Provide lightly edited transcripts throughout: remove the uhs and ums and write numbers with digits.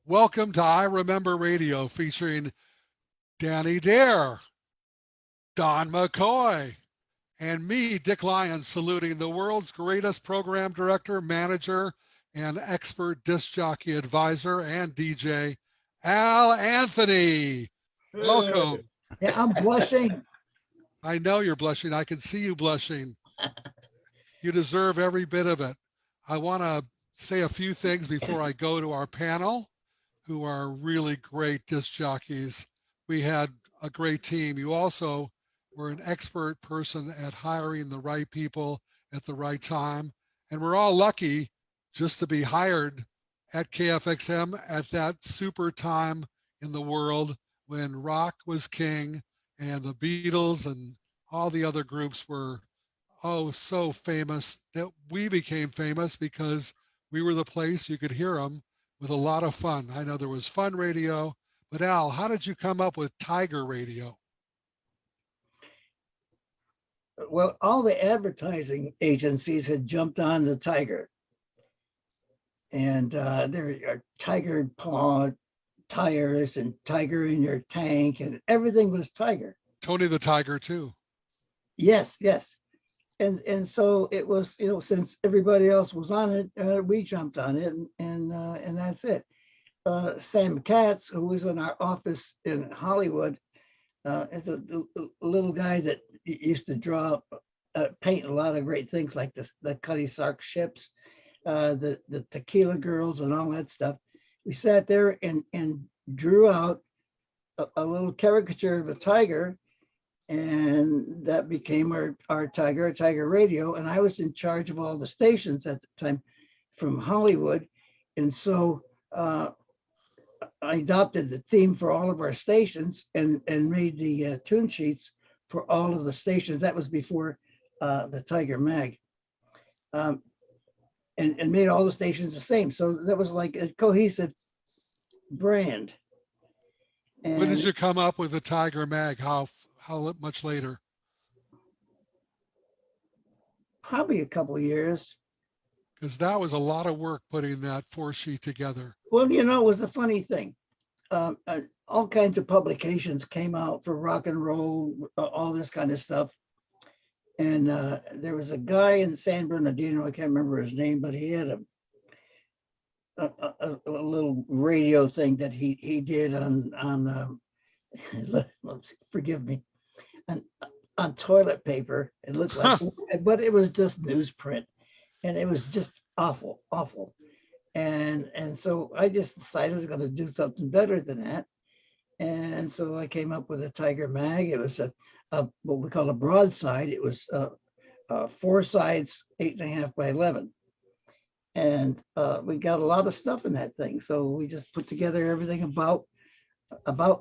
Welcome to I Remember Radio featuring Danny Dare, Don McCoy, and me, Dick Lyons, saluting the world's greatest program director, manager, and expert disc jockey advisor and DJ, Al Anthony. Welcome. Yeah, I'm blushing. I know you're blushing. I can see you blushing. You deserve every bit of it. I want to say a few things before I go to our panel, who are really great disc jockeys. We had a great team. You also were an expert person at hiring the right people at the right time. And we're all lucky just to be hired at KFXM at that super time in the world when rock was king and the Beatles and all the other groups were so famous that we became famous because we were the place you could hear them with a lot of fun. I know there was fun radio, but Al, how did you come up with Tiger Radio? Well, all the advertising agencies had jumped on the Tiger. And there are Tiger Paw tires and Tiger in your tank, and everything was Tiger. Tony the Tiger too. Yes. And so it was, since everybody else was on it, we jumped on it, and that's it. Sam Katz, who was in our office in Hollywood, is a little guy that used to draw, paint a lot of great things like the Cutty Sark ships, the Tequila Girls, and all that stuff. We sat there and drew out a little caricature of a tiger, and that became our Tiger Radio. And I was in charge of all the stations at the time from Hollywood. And so I adopted the theme for all of our stations and made the tune sheets for all of the stations. That was before the Tiger Mag. And made all the stations the same. So that was like a cohesive brand. And when did you come up with the Tiger Mag? How much later? Probably a couple of years. Because that was a lot of work putting that 4-sheet together. Well, it was a funny thing. All kinds of publications came out for rock and roll, all this kind of stuff. And there was a guy in San Bernardino, I can't remember his name, but he had a little radio thing that he did on forgive me, on toilet paper. It looked like, but it was just newsprint, and it was just awful. And so I just decided I was going to do something better than that. And so I came up with a Tiger Mag. It was what we call a broadside. It was 4 sides, 8.5 by 11. And we got a lot of stuff in that thing. So we just put together everything about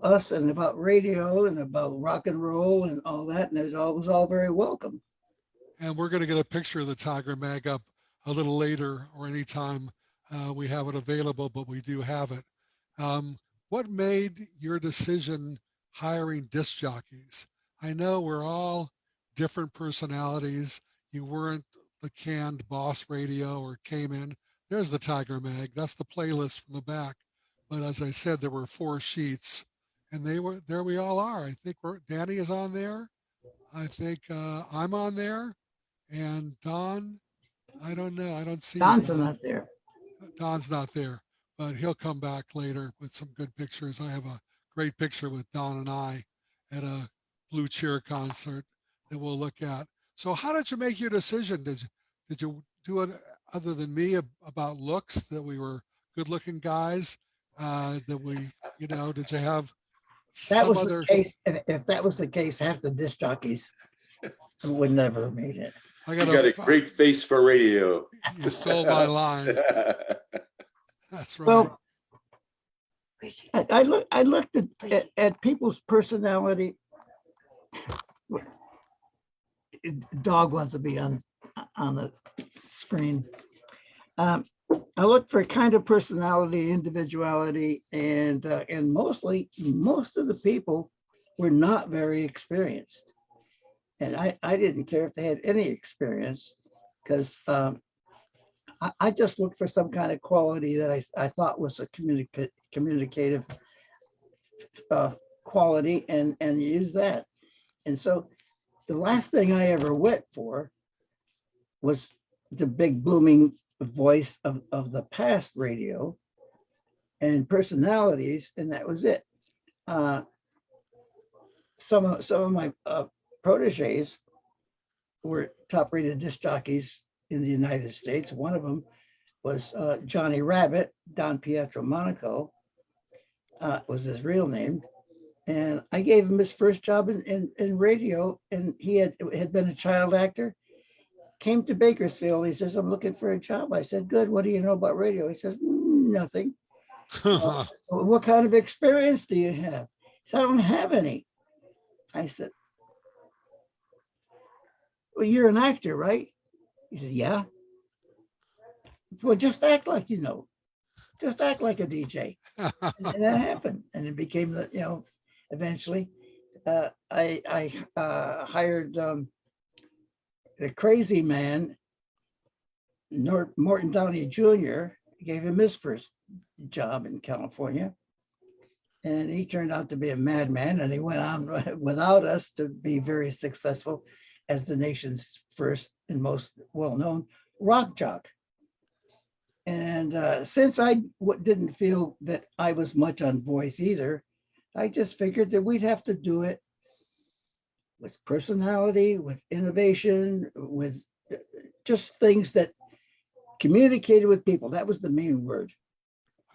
us and about radio and about rock and roll and all that. And it was all very welcome. And we're going to get a picture of the Tiger Mag up a little later or anytime we have it available, but we do have it. What made your decision hiring disc jockeys? I know we're all different personalities. You weren't the canned Boss Radio or came in. There's the Tiger Mag. That's the playlist from the back. But as I said, there were 4 sheets, and there we all are. I think Danny is on there. I think I'm on there. And Don, I don't know. I don't see Don's not there. Don's not there, but he'll come back later with some good pictures. I have a great picture with Don and I at a Blue Cheer concert that we'll look at. So how did you make your decision? Did you do it other than me about looks, that we were good looking guys? That we, did you have some other? The case. If that was the case, half the disc jockeys would never have made it. You got a great face for radio. You stole my line. That's right. Well, I looked at people's personality. Dog wants to be on the screen. I looked for kind of personality, individuality, and most of the people were not very experienced. And I didn't care if they had any experience, because I just looked for some kind of quality that I thought was a communicative quality and use that. And so the last thing I ever went for was the big booming voice of the past radio and personalities, and that was it. Some of my proteges were top rated disc jockeys in the United States. One of them was Johnny Rabbit, Don Pietro Monaco was his real name. And I gave him his first job in radio, and he had been a child actor. Came to Bakersfield. He says, I'm looking for a job. I said, good. What do you know about radio? He says, nothing. What kind of experience do you have? He said, I don't have any. I said, well, you're an actor, right? He said, yeah. Well, just act like you know. Just act like a DJ. And that happened. And it became, eventually I hired the crazy man, Morton Downey Jr., gave him his first job in California. And he turned out to be a madman, and he went on without us to be very successful as the nation's first and most well-known rock jock. And since I didn't feel that I was much on voice either, I just figured that we'd have to do it with personality, with innovation, with just things that communicated with people. That was the main word.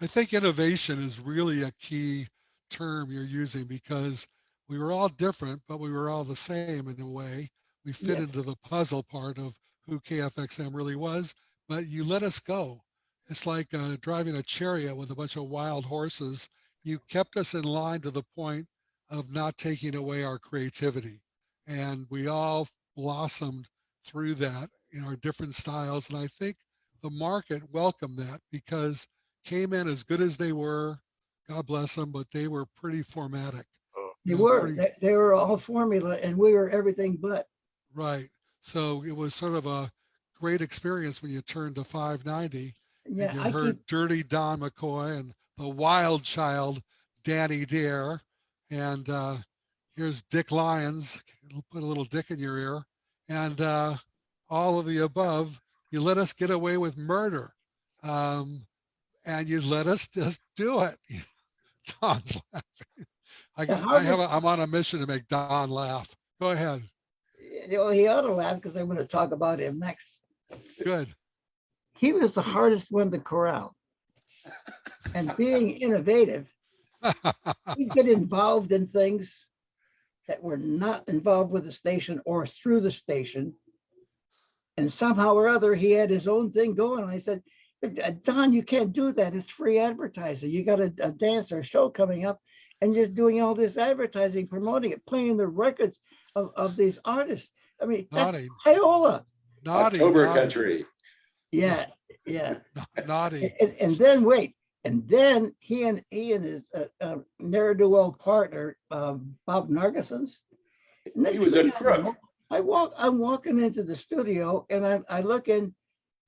I think innovation is really a key term you're using, because we were all different, but we were all the same in a way. We fit into the puzzle part of who KFXM really was, but you let us go. It's like driving a chariot with a bunch of wild horses. You kept us in line to the point of not taking away our creativity. And we all blossomed through that in our different styles. And I think the market welcomed that, because came in as good as they were, God bless them, but they were pretty formatic. They were all formula, and we were everything but. Right. So it was sort of a great experience when you turned to 590. Yeah, and you heard Dirty Don McCoy and the wild child, Danny Dare. And here's Dick Lyons, put a little dick in your ear. And all of the above, you let us get away with murder. And you let us just do it. Don's laughing. I'm on a mission to make Don laugh. Go ahead. He ought to laugh, because I'm going to talk about him next. Good. He was the hardest one to corral. And being innovative, he'd get involved in things that were not involved with the station or through the station. And somehow or other, he had his own thing going. And I said, Don, you can't do that. It's free advertising. You got a dance or a show coming up, and you're doing all this advertising, promoting it, playing the records of these artists. I mean, naughty. That's Iola. Naughty. October naughty. Country. Yeah. Naughty. And then wait. And then he and his ne'er-do-well partner, Bob Nargisons. He was a crook. I'm walking into the studio, and I look in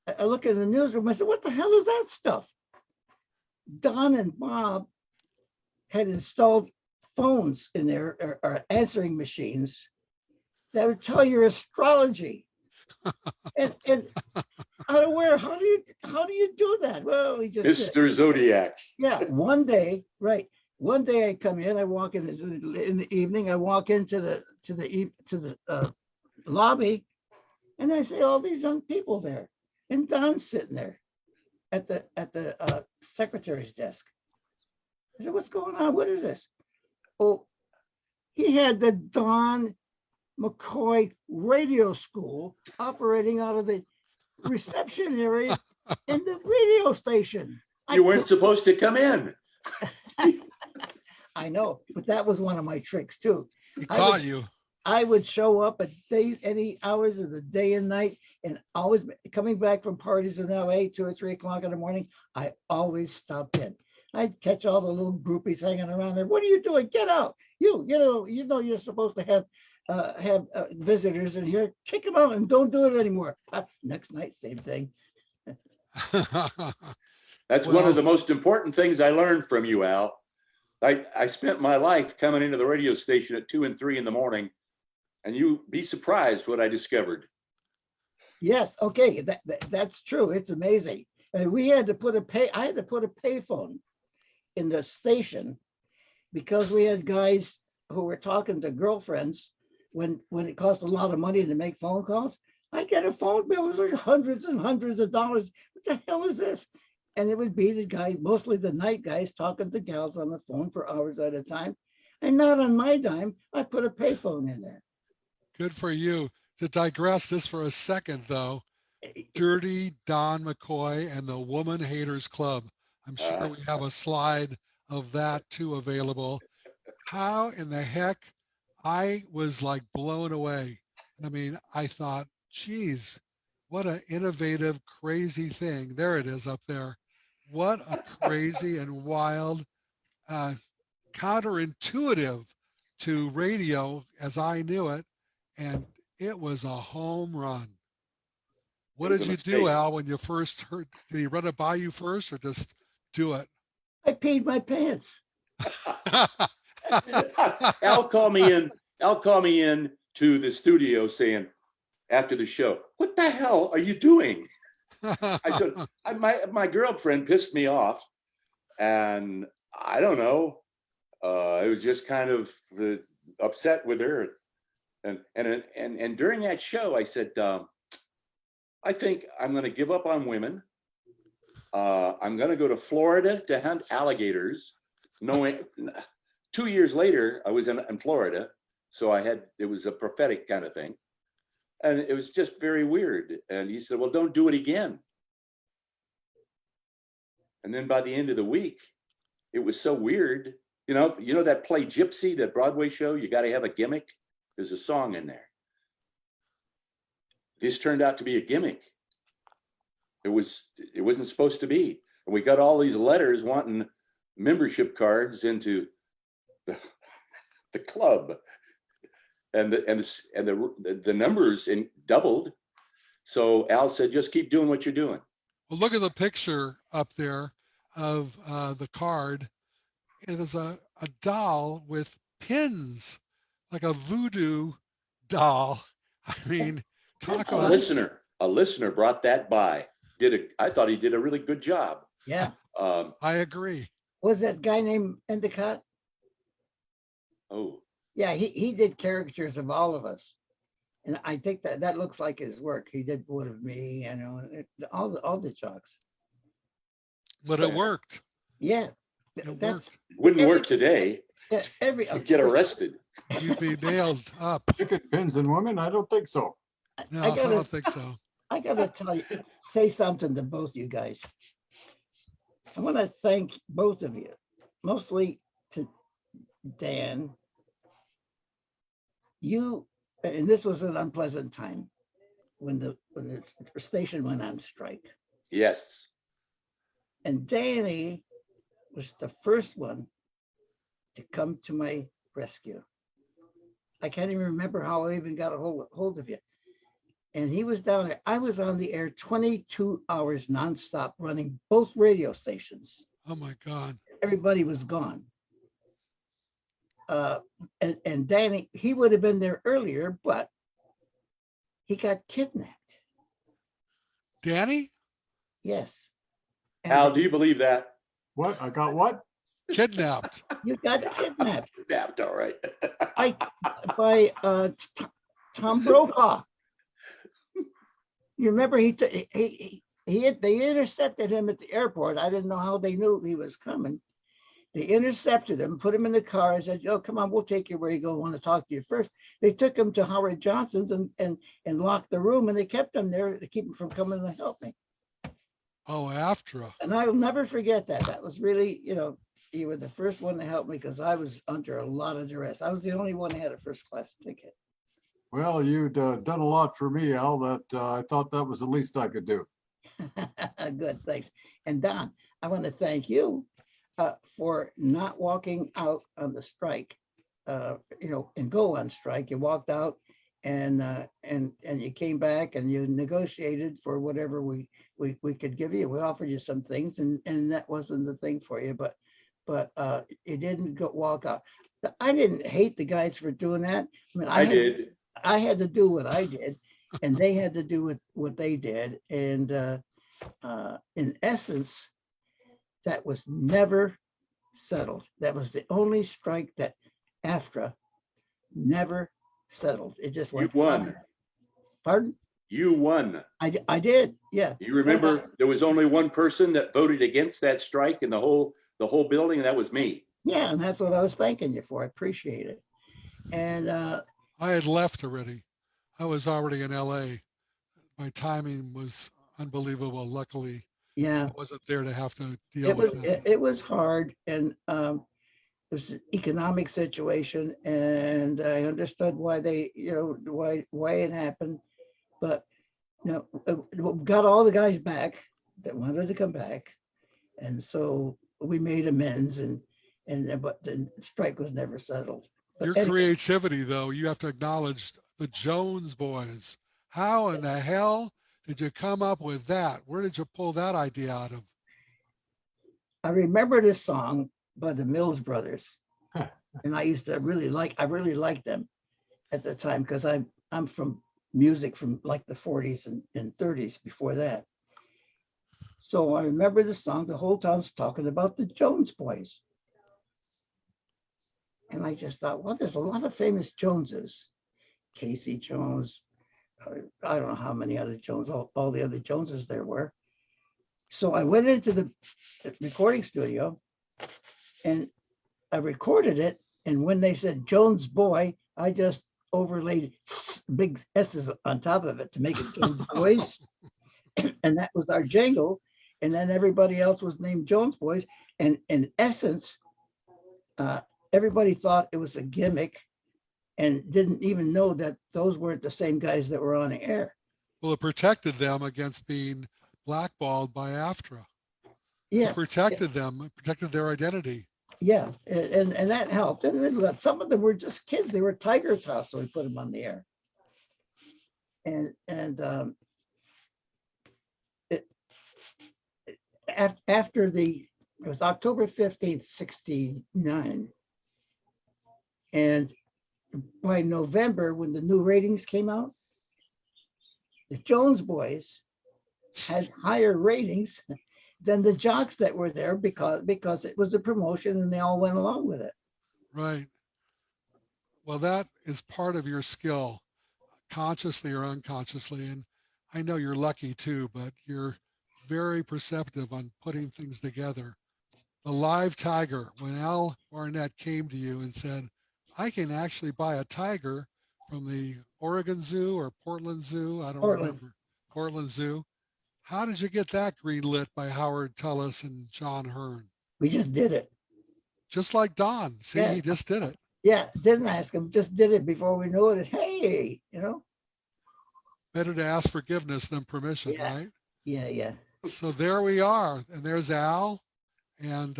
the newsroom. I said, what the hell is that stuff? Don and Bob had installed phones in there, or answering machines, that would tell your astrology. and out of where? How do you do that? Well, we just Mr. Zodiac. Yeah, one day, right? One day I come in, I walk in the evening. I walk into the lobby, and I see all these young people there, and Don's sitting there at the secretary's desk. I said, "What's going on? What is this?" Oh, he had the Don McCoy radio school operating out of the reception area in the radio station. You weren't supposed to come in. I know, but that was one of my tricks too. He caught you. I would show up at any hours of the day and night, and always coming back from parties in LA, 2 or 3 o'clock in the morning, I always stopped in. I'd catch all the little groupies hanging around there. What are you doing? Get out! You know you're supposed to have visitors in here. Kick them out and don't do it anymore. Next night, same thing. That's one Well- of the most important things I learned from you, Al. I spent my life coming into the radio station at 2 and 3 in the morning, and you'd be surprised what I discovered. Yes, okay, that's true. It's amazing. We had to put I had to put a payphone in the station because we had guys who were talking to girlfriends when it cost a lot of money to make phone calls. I get a phone bill, it was like hundreds and hundreds of dollars. What the hell is this? And it would be the guy, mostly the night guys, talking to gals on the phone for hours at a time. And not on my dime, I put a payphone in there. Good for you. To digress this for a second, though, Dirty Don McCoy and the Woman Haters Club. I'm sure we have a slide of that too available. How in the heck? I was like blown away. I mean, I thought, geez, what an innovative, crazy thing. There it is up there. What a crazy and wild, counterintuitive to radio as I knew it. And it was a home run. What It was did a you do, mistake. Al, when you first heard? Did he run it by you first or just do it? I peed my pants. Al called me in. Al called me in to the studio saying after the show, "What the hell are you doing?" I said, "My girlfriend pissed me off, and I don't know. I was just kind of upset with her, and during that show, I said, I think I'm going to give up on women. I'm going to go to Florida to hunt alligators. Knowing 2 years later, I was in Florida, so it was a prophetic kind of thing, and it was just very weird. And he said, "Well, don't do it again." And then by the end of the week, it was so weird. You know that play Gypsy, that Broadway show, You Got to Have a Gimmick? There's a song in there. This turned out to be a gimmick. It wasn't supposed to be. And we got all these letters wanting membership cards into the club. And the numbers doubled. So Al said, "Just keep doing what you're doing." Well, look at the picture up there of the card. It is a doll with pins, like a voodoo doll. I mean, talk A about listener brought that by. I thought he did a really good job. Yeah. I agree. Was that guy named Endicott? Oh, Yeah, he did caricatures of all of us. And I think that looks like his work. He did one of me, all the jocks. But it worked. Yeah. It That's worked. wouldn't work today. every Get arrested. You'd be nailed up. Ticket pins and women? I don't think so. No, I I gotta- don't think so. I gotta say something to both you guys. I want to thank both of you, mostly to Dan. And this was an unpleasant time when the station went on strike. Yes. And Danny was the first one to come to my rescue. I can't even remember how I even got a hold of you. And he was down there. I was on the air 22 hours nonstop running both radio stations. Oh my God. Everybody was gone. And Danny, he would have been there earlier, but he got kidnapped. Danny? Yes. And Al, do you believe that? What? I got what? Kidnapped. you got kidnapped Kidnapped, all right. by Tom Brokaw. You remember they intercepted him at the airport. I didn't know how they knew he was coming. They intercepted him, put him in the car, and said, "Oh, come on, we'll take you where you go. I want to talk to you first." They took him to Howard Johnson's and locked the room, and they kept him there to keep him from coming to help me. Oh, AFTRA. And I'll never forget that. That was really, you were the first one to help me because I was under a lot of duress. I was the only one who had a first class ticket. Well, you'd done a lot for me, Al, that I thought that was the least I could do. Good, thanks. And Don, I want to thank you for not walking out on the strike, and go on strike. You walked out and you came back and you negotiated for whatever we could give you. We offered you some things, and that wasn't the thing for you, but it didn't walk out. I didn't hate the guys for doing that. I mean, I did. I had to do what I did, and they had to do with what they did. And in essence, that was never settled. That was the only strike that AFTRA never settled. It just You went. won. Pardon? You won. I did. Yeah. You remember there was only one person that voted against that strike in the whole building, and that was me. Yeah, and that's what I was thanking you for. I appreciate it. And I had left already. I was already in LA. My timing was unbelievable. Luckily, yeah, I wasn't there to have to deal with that. it was hard, and it was an economic situation, and I understood why they, why it happened. But got all the guys back that wanted to come back, and so we made amends, but the strike was never settled. But Your anyway, creativity, though, you have to acknowledge the Jones boys. How in the hell did you come up with that? Where did you pull that idea out of? I remember this song by the Mills Brothers, and I really liked them at the time, because I'm from music from like the 40s and 30s before that. So I remember the song. The whole town's talking about the Jones boys. And I just thought, well, there's a lot of famous Joneses. Casey Jones, I don't know how many other Jones, all the other Joneses there were. So I went into the recording studio and I recorded it. And when they said Jones boy, I just overlaid big S's on top of it to make it Jones boys. And that was our jingle. And then everybody else was named Jones boys. And in essence, everybody thought it was a gimmick and didn't even know that those weren't the same guys that were on the air. Well, it protected them against being blackballed by AFTRA. Yes. It protected them, it protected their identity. Yeah, and that helped. And then some of them were just kids. They were Tiger Tots, so we put them on the air. And after it was October 15th, 69. And by November, when the new ratings came out, the Jones boys had higher ratings than the jocks that were there because it was a promotion and they all went along with it. Right. Well, that is part of your skill, consciously or unconsciously. And I know you're lucky too, but you're very perceptive on putting things together. The live tiger, when Al Barnett came to you and said, I can actually buy a tiger from the Oregon Zoo or Portland Zoo, I don't remember, Portland Zoo. How did you get that greenlit by Howard Tullis and John Hearn? We just did it. Just like Don. See, Yeah. he just did it. Yeah, didn't ask him, just did it before we knew it. Hey, Better to ask forgiveness than permission, Yeah. right? Yeah. So there we are. And there's Al. And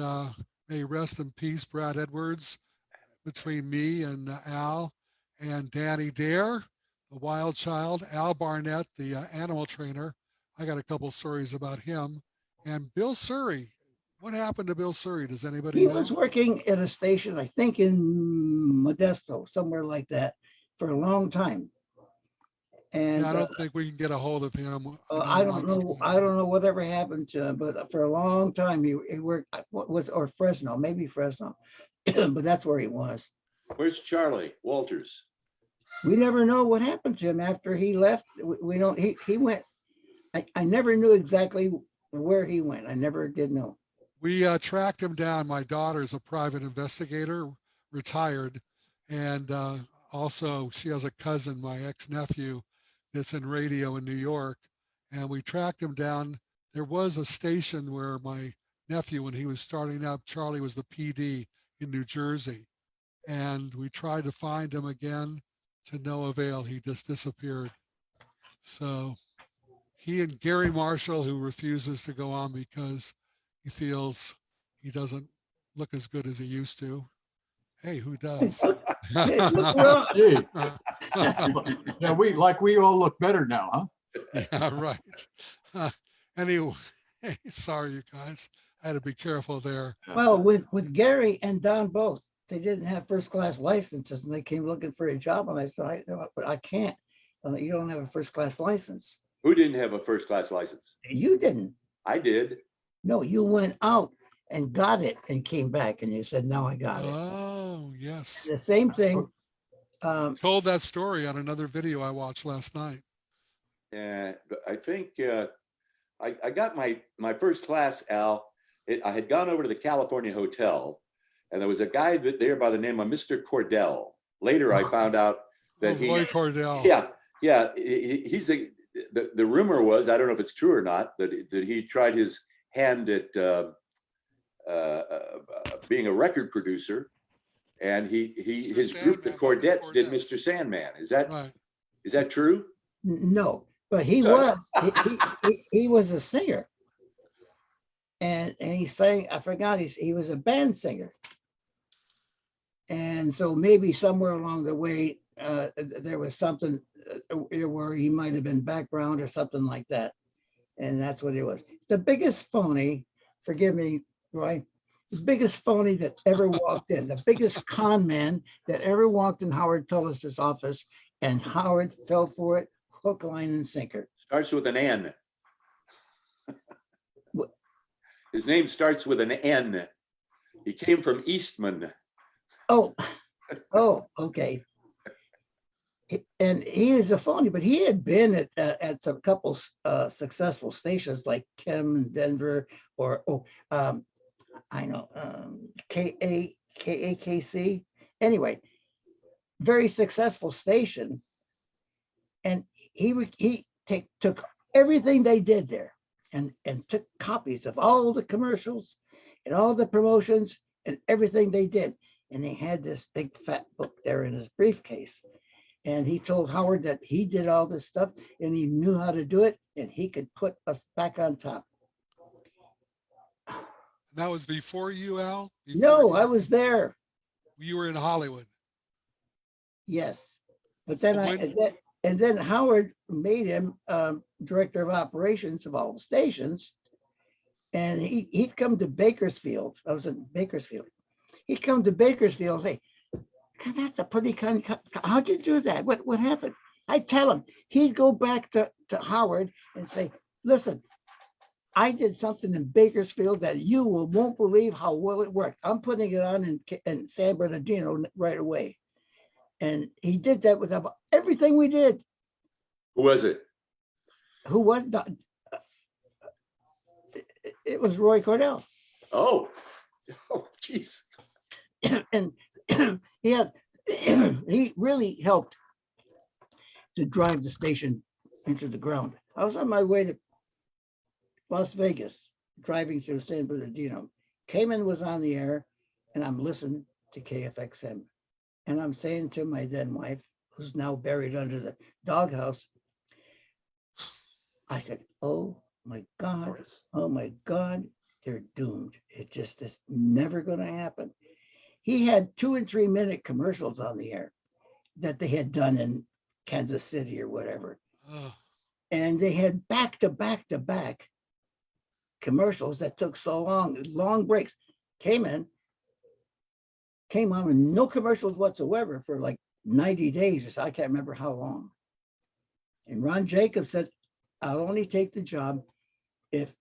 may rest in peace, Brad Edwards, between me and Al, and Danny Dare, the wild child, Al Barnett, the animal trainer. I got a couple stories about him. And Bill Surrey. What happened to Bill Surrey? Does anybody know? He was working at a station, I think in Modesto, somewhere like that, for a long time. And Yeah, I don't think we can get a hold of him. I don't know whatever happened to him, but for a long time he worked, or Fresno, maybe Fresno, but that's where he was. Where's Charlie Walters? We never know what happened to him after he left. We don't, he went, I never knew exactly where he went. I never did know. We tracked him down. My daughter's a private investigator, retired. And also she has a cousin, my ex-nephew, that's in radio in New York. And we tracked him down. There was a station where my nephew, when he was starting up, Charlie was the PD in New Jersey. And we tried to find him again, to no avail. He just disappeared. So he and Gary Marshall, who refuses to go on because he feels he doesn't look as good as he used to. Hey, who does? Hey, look, Yeah, we all look better now, huh? Yeah, right. Anyway, sorry, you guys. I had to be careful there. Well, with Gary and Don both, they didn't have first class licenses and they came looking for a job. And I said, I can't. You don't have a first class license. Who didn't have a first class license? You didn't. I did. No, you went out and got it and came back and you said, no, I got it. Oh, yes. The same thing. Told that story on another video I watched last night. And I think I got my first class, Al. I had gone over to the California Hotel, and there was a guy there by the name of Mr. Cordell. Later, I found out that Roy Cordell. Yeah, he's the rumor was, I don't know if it's true or not, that he tried his hand at being a record producer, and his group, the Cordettes, did Mr. Sandman. Is that true? No, but he was a singer. And he sang, I forgot, he was a band singer. And so maybe somewhere along the way, there was something where he might have been background or something like that. And that's what it was. The biggest phony, forgive me, Roy, the biggest phony that ever walked in, the biggest con man that ever walked in Howard Tullis's office, and Howard fell for it, hook, line, and sinker. Starts with an N. His name starts with an N. He came from Eastman. Oh, okay. And he is a phony, but he had been at some couple successful stations like Kim in Denver, or I know KAKC. Anyway, very successful station, and he took everything they did there and took copies of all the commercials and all the promotions and everything they did. And he had this big fat book there in his briefcase. And he told Howard that he did all this stuff and he knew how to do it and he could put us back on top. That was before you, Al? No, I was there. You were in Hollywood. Yes. But So then then Howard made him director of operations of all the stations. And he'd come to Bakersfield. I was in Bakersfield. He'd come to Bakersfield and say, God, that's a pretty kind of, how'd you do that? What happened? I'd tell him. He'd go back to Howard and say, listen, I did something in Bakersfield that you won't believe how well it worked. I'm putting it on in San Bernardino right away. And he did that with everything we did. Who was it? Who was that? It was Roy Cordell. Oh, geez. And he really helped to drive the station into the ground. I was on my way to Las Vegas, driving through San Bernardino. Cayman was on the air, and I'm listening to KFXM. And I'm saying to my then wife, who's now buried under the doghouse, I said, oh my God, they're doomed. It just is never going to happen. He had 2 and 3 minute commercials on the air that they had done in Kansas City or whatever. Oh. And they had back to back commercials that took so long breaks. Came on with no commercials whatsoever for like 90 days or so. I can't remember how long. And Ron Jacobs said, I'll only take the job if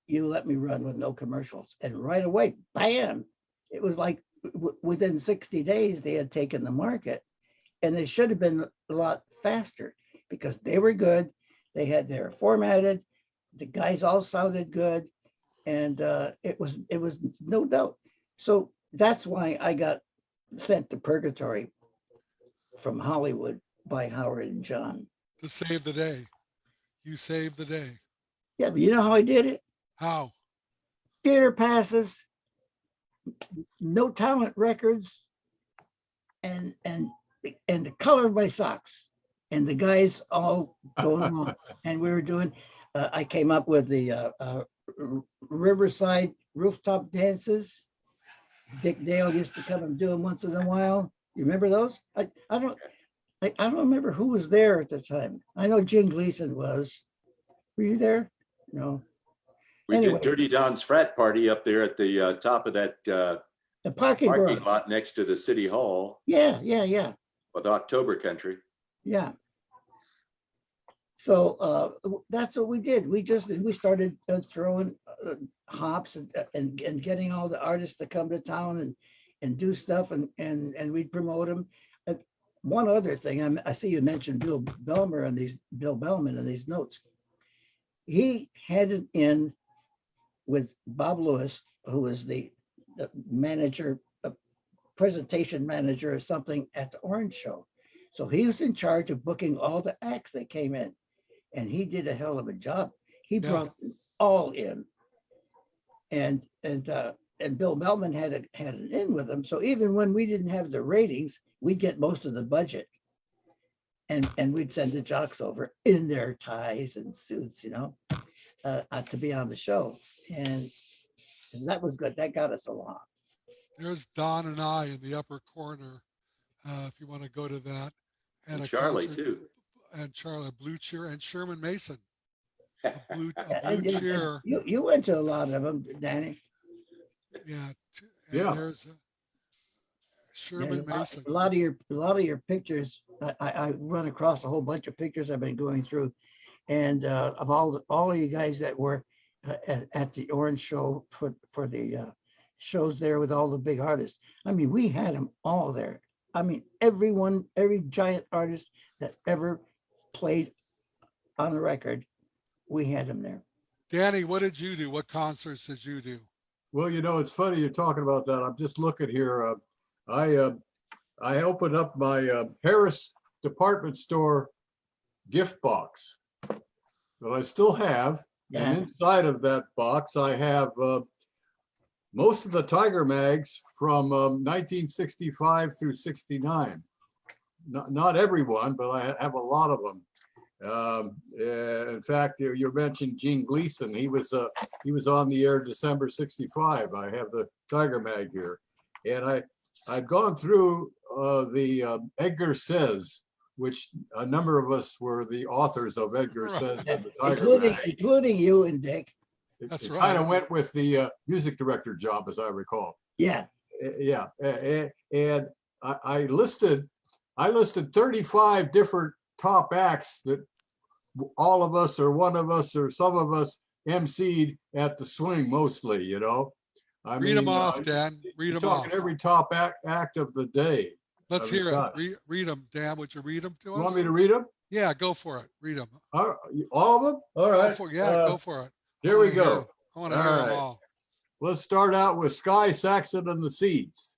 you let me run with no commercials. And right away, bam, it was like within 60 days, they had taken the market. And they should have been a lot faster because they were good. They were formatted. The guys all sounded good. And it was no doubt. So that's why I got sent to purgatory from Hollywood by Howard and John. To save the day. You saved the day. Yeah, but you know how I did it? How? Theater passes, no talent records, and the color of my socks. And the guys all going along. And we were doing, I came up with the Riverside rooftop dances. Dick Dale used to come and do them once in a while. You remember those? I don't, I don't remember who was there at the time. I know Jim Gleason was. Were you there? No. We Anyway. did Dirty Don's frat party up there at the top of that The parking parking garage. lot next to the city hall Yeah. with October Country. Yeah. So that's what we did. We started throwing hops and getting all the artists to come to town and do stuff and we'd promote them. One other thing, I see you mentioned Bill Bellman in these notes. He had it in with Bob Lewis, who was the manager, presentation manager or something at the Orange Show. So he was in charge of booking all the acts that came in, and he did a hell of a job. He brought them all in, and Bill Melman had it in with him. So even when we didn't have the ratings, we'd get most of the budget, and we'd send the jocks over in their ties and suits, to be on the show, and that was good. That got us along. There's Don and I in the upper corner, if you want to go to that. And Charlie concert, too. And Charlie, Blue Cheer, and Sherman Mason. A blue And cheer. You went to a lot of them, Danny. Yeah. Yeah. There's Sherman Mason. A lot of your pictures. I run across a whole bunch of pictures I've been going through, and of all of you guys that were at the Orange Show for the shows there with all the big artists. I mean, we had them all there. I mean, every giant artist that ever played on the record, we had them there. Danny, what did you do? What concerts did you do? Well, it's funny you're talking about that. I'm just looking here. I opened up my Harris department store gift box that I still have. Yeah. And inside of that box, I have most of the Tiger mags from 1965 through 69. Not everyone, but I have a lot of them. In fact, you mentioned Gene Gleason. He was on the air December 65. I have the Tiger mag here, and I've gone through the Edgar Says, which a number of us were the authors of Edgar Says and the Tiger mag. Including you and Dick. That's It right. kind of went with the music director job, as I recall. Yeah. Yeah, and I listed 35 different top acts that all of us or one of us or some of us emceed at the swing mostly, Read them off, Dan. Read them off. Every top act of the day. Let's hear it. Read them, Dan. Would you read them to us? You want me to read them? Yeah, go for it. Read them. All of them? All right. Go for it. Here we go. I want to hear them all. Let's start out with Sky Saxon and the Seeds.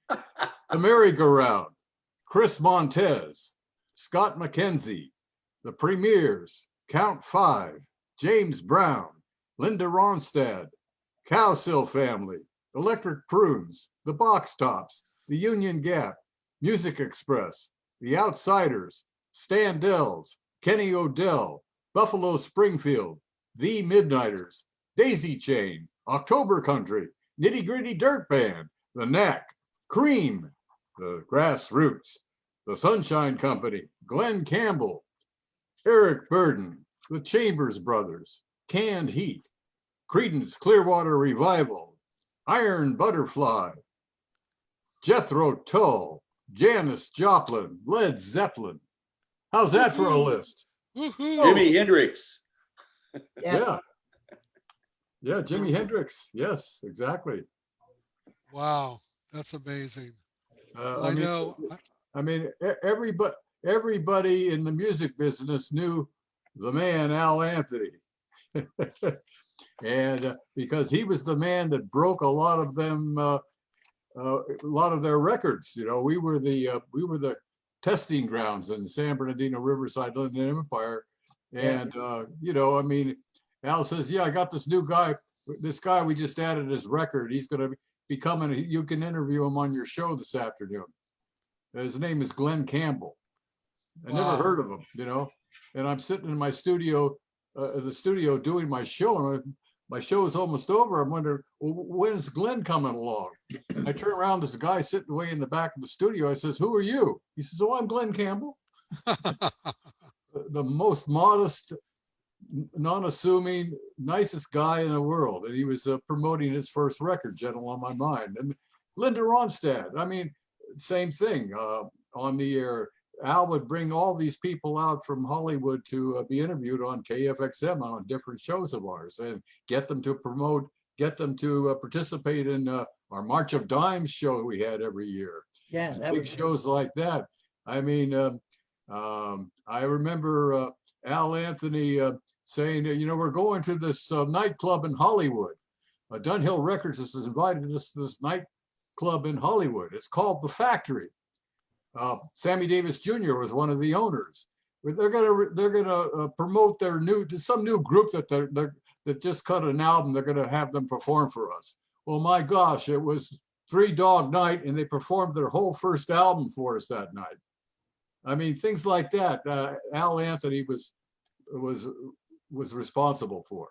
The Merry-Go-Round, Chris Montez, Scott McKenzie, The Premiers, Count 5, James Brown, Linda Ronstadt, Cowsill Family, Electric Prunes, The Box Tops, The Union Gap, Music Express, The Outsiders, Standells, Kenny Odell, Buffalo Springfield, The Midnighters, Daisy Chain, October Country, Nitty Gritty Dirt Band, The Knack, Cream, The Grassroots, The Sunshine Company, Glenn Campbell, Eric Burden, The Chambers Brothers, Canned Heat, Creedence Clearwater Revival, Iron Butterfly, Jethro Tull, Janis Joplin, Led Zeppelin. How's that for a list? Woohoo! Jimi Hendrix. Yeah. Yeah, Jimi Hendrix. Yes, exactly. Wow, that's amazing. I mean, everybody in the music business knew the man Al Anthony, and because he was the man that broke a lot of them, a lot of their records. We were the testing grounds in San Bernardino, Riverside, Inland Empire, and I mean, Al says, "Yeah, I got this new guy. This guy we just added his record. He's going to be coming. You can interview him on your show this afternoon." His name is Glenn Campbell. I never heard of him, And I'm sitting in my studio, the studio doing my show, and my show's almost over. I'm wondering, well, when's Glenn coming along? I turn around, this guy sitting way in the back of the studio. I says, who are you? He says, oh, I'm Glenn Campbell. The most modest, non-assuming, nicest guy in the world. And he was promoting his first record, Gentle on My Mind. And Linda Ronstadt, I mean, same thing on the air. Al would bring all these people out from Hollywood to be interviewed on KFXM on different shows of ours and get them to promote, get them to participate in our March of Dimes show we had every year. Yeah, that Big was shows like that. I mean, I remember Al Anthony saying, you know, we're going to this nightclub in Hollywood. Dunhill Records has invited us to this nightclub in Hollywood. It's called The Factory. Sammy Davis Jr. was one of the owners. They're gonna promote their some new group that just cut an album. They're gonna have them perform for us. Well, my gosh, it was Three Dog Night, and they performed their whole first album for us that night. I mean, things like that. Al Anthony was responsible for.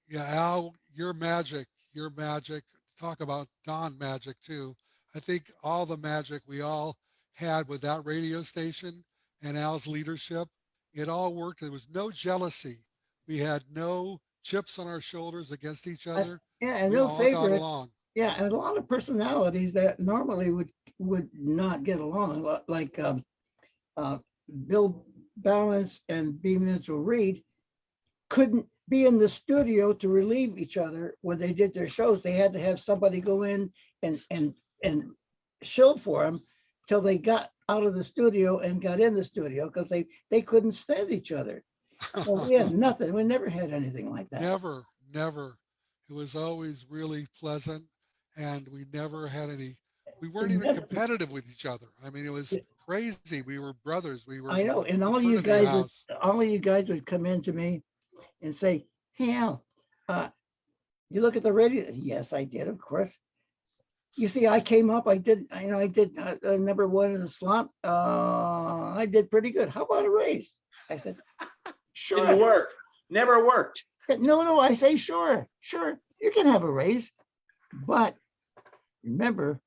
Yeah, Al, your magic. Talk about Don magic too. I think all the magic we all had with that radio station and Al's leadership, it all worked. There was no jealousy. We had no chips on our shoulders against each other. yeah, and We no all got favorite. along. Yeah, and a lot of personalities that normally would not get along, like Bill Balance and B. Mitchell Reed couldn't be in the studio to relieve each other when they did their shows. They had to have somebody go in and show for them till they got out of the studio and got in the studio, because they couldn't stand each other. So we had nothing. We never had anything like that. Never. It was always really pleasant, and we never had any. We weren't even Never. competitive with each other. I mean, it was crazy. We were brothers. We were. I know, and all fraternity you guys house. would come in to me and say, "Hey Al, you look at the radio." Yes, I did, of course. You see, I came up. I did number one in the slot. I did pretty good. How about a raise? I said, "Sure." Didn't work. Never worked. No. I say, sure. You can have a raise, but remember,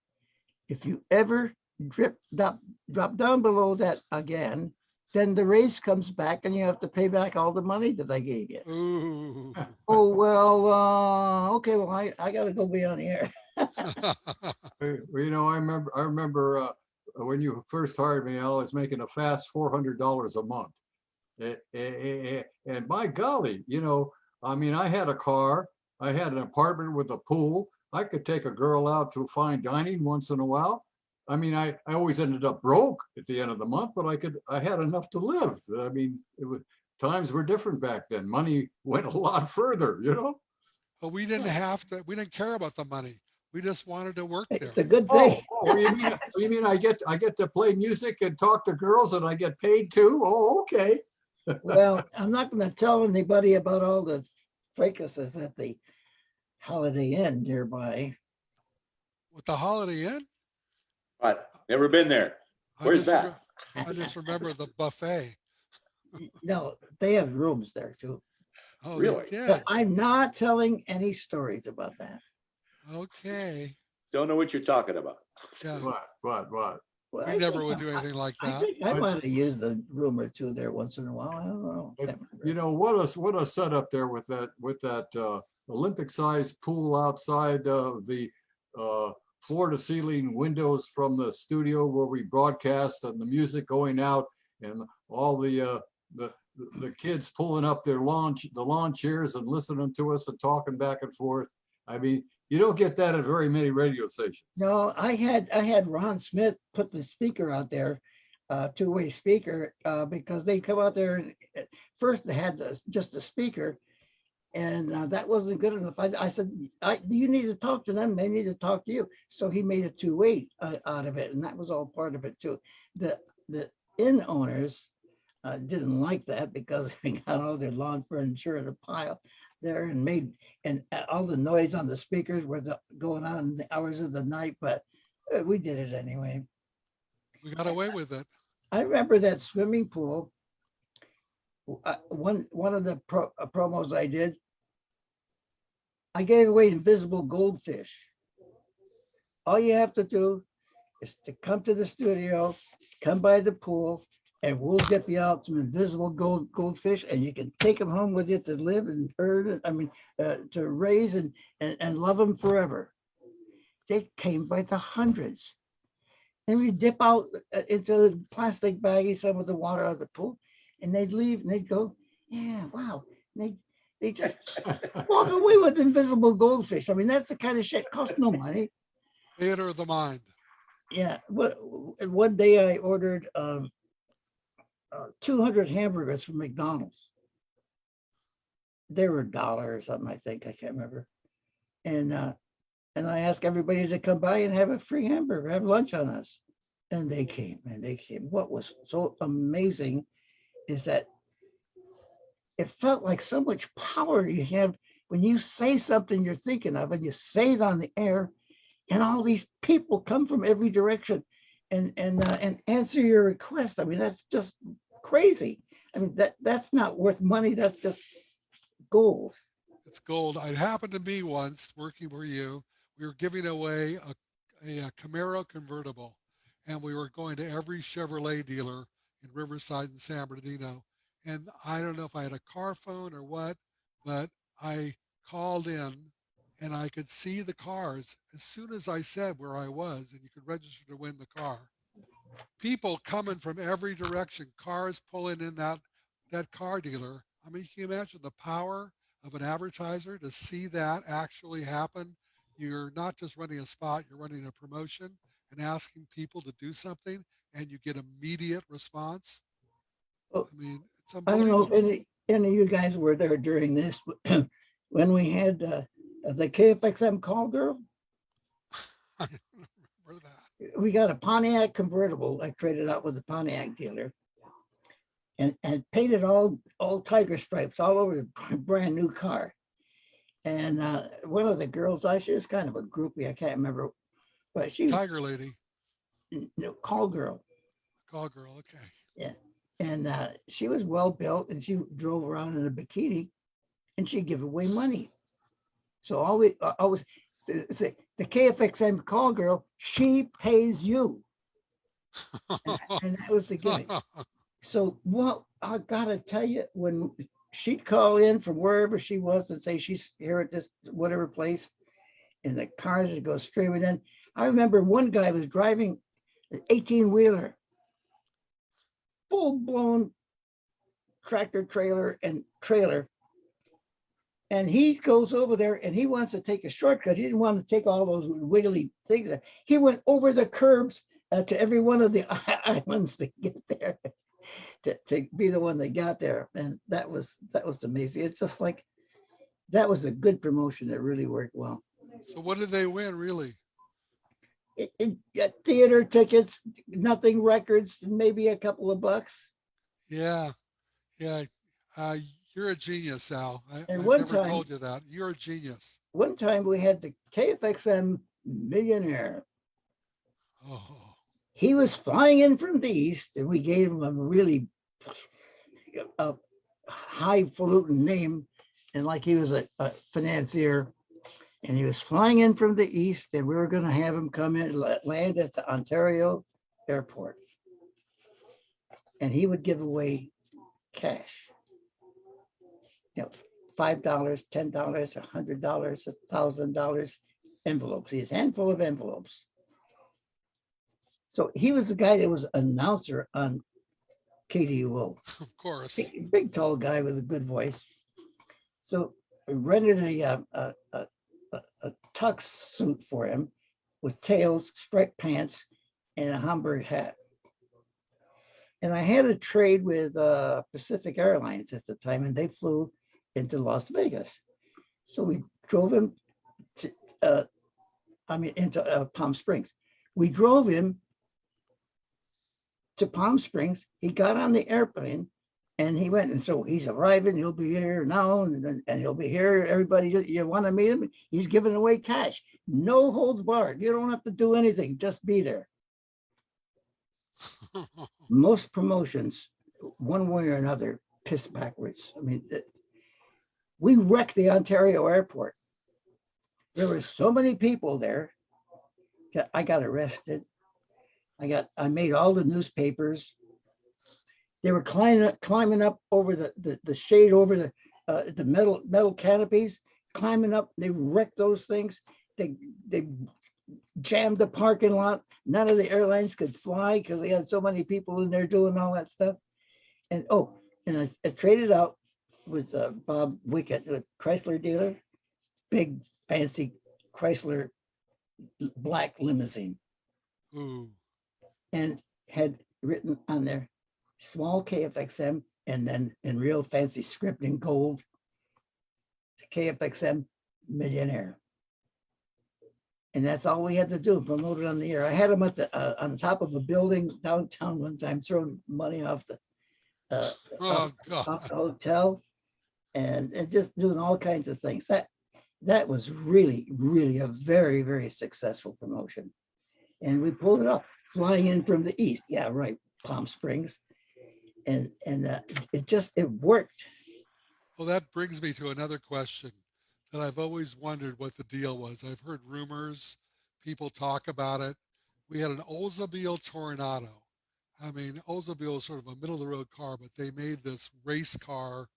if you ever drop down below that again, then the raise comes back and you have to pay back all the money that I gave you. Ooh. Oh, well, okay, well, I gotta go be on the air. Well, you know, I remember when you first hired me, Al, I was making a fast $400 a month. And by golly, you know, I mean, I had a car, I had an apartment with a pool. I could take a girl out to fine dining once in a while. I mean, I always ended up broke at the end of the month, but I had enough to live. I mean, times were different back then. Money went a lot further, you know? But we didn't care about the money. We just wanted to work there. It's a good thing. You mean I get to play music and talk to girls and I get paid too? Oh, okay. Well, I'm not gonna tell anybody about all the fracases at the Holiday Inn nearby. With the Holiday Inn? But never been there. Where's that? I just remember the buffet. No, they have rooms there too. Oh, Really? they did. But I'm not telling any stories about that. Okay. Don't know what you're talking about. Yeah. What? Well, We I never think would do anything like I that. think I might have used the room or two there once in a while. I don't know. But, you know, what a setup there with that Olympic-sized pool outside of the floor-to-ceiling windows from the studio where we broadcast, and the music going out, and all the kids pulling up the lawn chairs and listening to us and talking back and forth. I mean, you don't get that at very many radio stations. No, I had Ron Smith put the speaker out there, two-way speaker, because they come out there and first they had just the speaker, and that wasn't good enough. I said, you need to talk to them. They need to talk to you. So he made a two-way out of it, and that was all part of it too. The inn owners didn't like that because they got all their lawn furniture in a pile there and all the noise on the speakers were going on in the hours of the night, but we did it anyway. We got away with it. I remember that swimming pool. One of the promos I did, I gave away invisible goldfish. All you have to do is to come to the studio, come by the pool, and we'll get you out some invisible goldfish, and you can take them home with you to live and earn. To raise and love them forever. They came by the hundreds. And we dip out into plastic baggies some of the water out of the pool, and they'd leave and they'd go, yeah, wow. And they just walk away with invisible goldfish. I mean, that's the kind of shit costs no money. Theater of the mind. Yeah. One day I ordered 200 hamburgers from McDonald's. They were $1 or something, I think. I can't remember. And I asked everybody to come by and have a free hamburger, have lunch on us. And they came. What was so amazing is that it felt like so much power you have when you say something you're thinking of and you say it on the air, and all these people come from every direction and answer your request. I mean, that's just crazy. I mean, that's not worth money. That's just gold. It's gold. It happened to me once working for you. We were giving away a Camaro convertible, and we were going to every Chevrolet dealer in Riverside and San Bernardino. And I don't know if I had a car phone or what, but I called in and I could see the cars as soon as I said where I was, and you could register to win the car. People coming from every direction, cars pulling in that car dealer. I mean, can you imagine the power of an advertiser to see that actually happen? You're not just running a spot, you're running a promotion and asking people to do something, and you get immediate response. Well, I mean, it's I don't know unbelievable. if any of you guys were there during this, but when we had the KFXM call girl, I remember that. we got a Pontiac convertible. I traded out with the Pontiac dealer and painted all tiger stripes all over the brand new car. And one of the girls, she was kind of a groupie. I can't remember, but she was Tiger lady, call girl. call girl. Okay. Yeah. And she was well built, and she drove around in a bikini, and she'd give away money. So always the KFXM call girl, she pays you. And that was the gimmick. So what I gotta tell you, when she'd call in from wherever she was and say she's here at this whatever place, and the cars would go streaming in. I remember one guy was driving an 18-wheeler, full-blown tractor trailer, and he goes over there and he wants to take a shortcut. He didn't want to take all those wiggly things. He went over the curbs to every one of the islands to get there, to be the one that got there. And that was amazing. It's just like, that was a good promotion that really worked well. So what did they win, really? Theater tickets, nothing, records, maybe a couple of bucks. Yeah. You're a genius, Sal. And I've one never time- told you that. You're a genius. One time we had the KFXM millionaire. Oh, He was flying in from the east, and we gave him a really highfalutin name, and like he was a financier. And he was flying in from the east, and we were going to have him come in, land at the Ontario airport. And he would give away cash. $5, $10, $100, $1,000 envelopes. He had a handful of envelopes. So he was the guy that was announcer on KDUO. of course. Big tall guy with a good voice. So we rented a tux suit for him with tails, striped pants, and a Hamburg hat. And I had a trade with Pacific Airlines at the time, and they flew into Las Vegas. So we drove him into Palm Springs. We drove him to Palm Springs. He got on the airplane and he went, and so he's arriving, he'll be here now, and he'll be here. Everybody, you want to meet him? He's giving away cash. No holds barred. You don't have to do anything. Just be there. Most promotions, one way or another, piss backwards. I mean, we wrecked the Ontario airport. There were so many people there that I got arrested. I made all the newspapers. They were climbing up over the shade over the metal canopies, climbing up. They wrecked those things. They jammed the parking lot. None of the airlines could fly because they had so many people in there doing all that stuff. And I traded out with Bob Wickett, a Chrysler dealer, big fancy Chrysler black limousine, Ooh. and had written on there small KFXM, and then in real fancy script in gold, KFXM millionaire. And that's all we had to do, promote it on the air. I had them at the on top of a building downtown one time, throwing money off the Oh, off God. the hotel, and just doing all kinds of things. That was really, really a very, very successful promotion. And we pulled it off, flying in from the east. Yeah, right, Palm Springs. And it worked. Well, that brings me to another question that I've always wondered what the deal was. I've heard rumors, people talk about it. We had an Oldsmobile Tornado. I mean, Oldsmobile is sort of a middle of the road car, but they made this race car,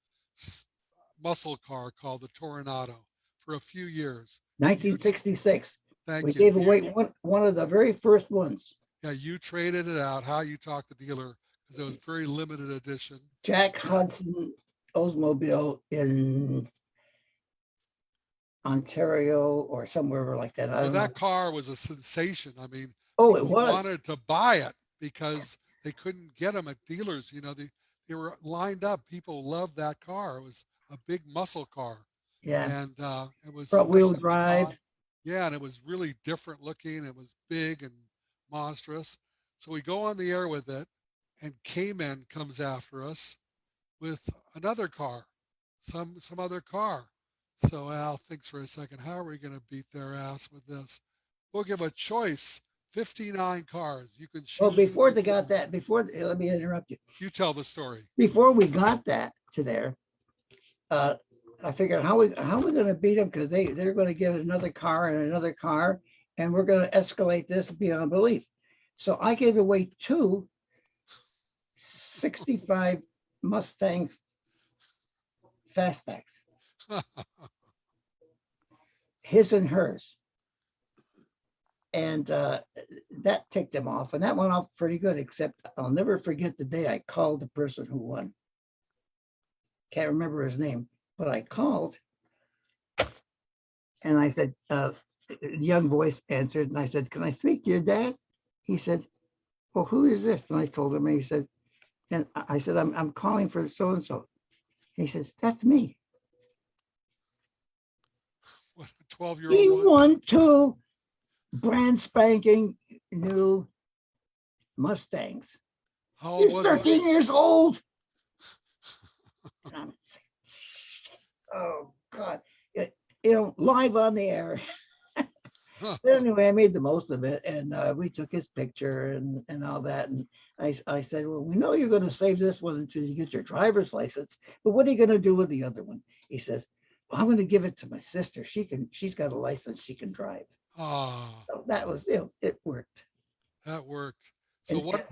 muscle car called the Tornado for a few years. 1966. Thank We you. gave away one of the very first ones. Yeah, you traded it out. How you talked the dealer, because it was very limited edition. Jack Hudson Oldsmobile in Ontario or somewhere like that. I So don't know. that car was a sensation. I mean, Oh, it people was. wanted to buy it because they couldn't get them at dealers. You know, they were lined up. People loved that car. It was a big muscle car. Yeah. And it was Front wheel specially drive. designed. Yeah, and it was really different looking. It was big and monstrous. So we go on the air with it, and Cayman comes after us with another car, some other car. So Al thinks for a second, how are we going to beat their ass with this? We'll give a choice, 59 cars. You can choose. Well, before they got that, let me interrupt you. You tell the story. Before we got that to there, I figured how we going to beat them, because they're going to get another car and another car, and we're going to escalate this beyond belief. So I gave away two 65 Mustang fastbacks, his and hers. And that ticked him off, and that went off pretty good, except I'll never forget the day I called the person who won. Can't remember his name, but I called and I said, a young voice answered, and I said, "Can I speak to your dad?" He said, "Well, who is this?" And I told him, and he said, and I said, I'm calling for so-and-so. He says, "That's me." What, a 12 year He old? won two brand spanking new Mustangs. How old He's was he? 13 years old. And I'm saying, oh God, live on the air. But anyway, I made the most of it, and we took his picture and all that. And I said, "Well, we know you're going to save this one until you get your driver's license, but what are you going to do with the other one?" He says, "Well, I'm going to give it to my sister. She's got a license. She can drive." Ah, So that was, it worked. that worked. So And what?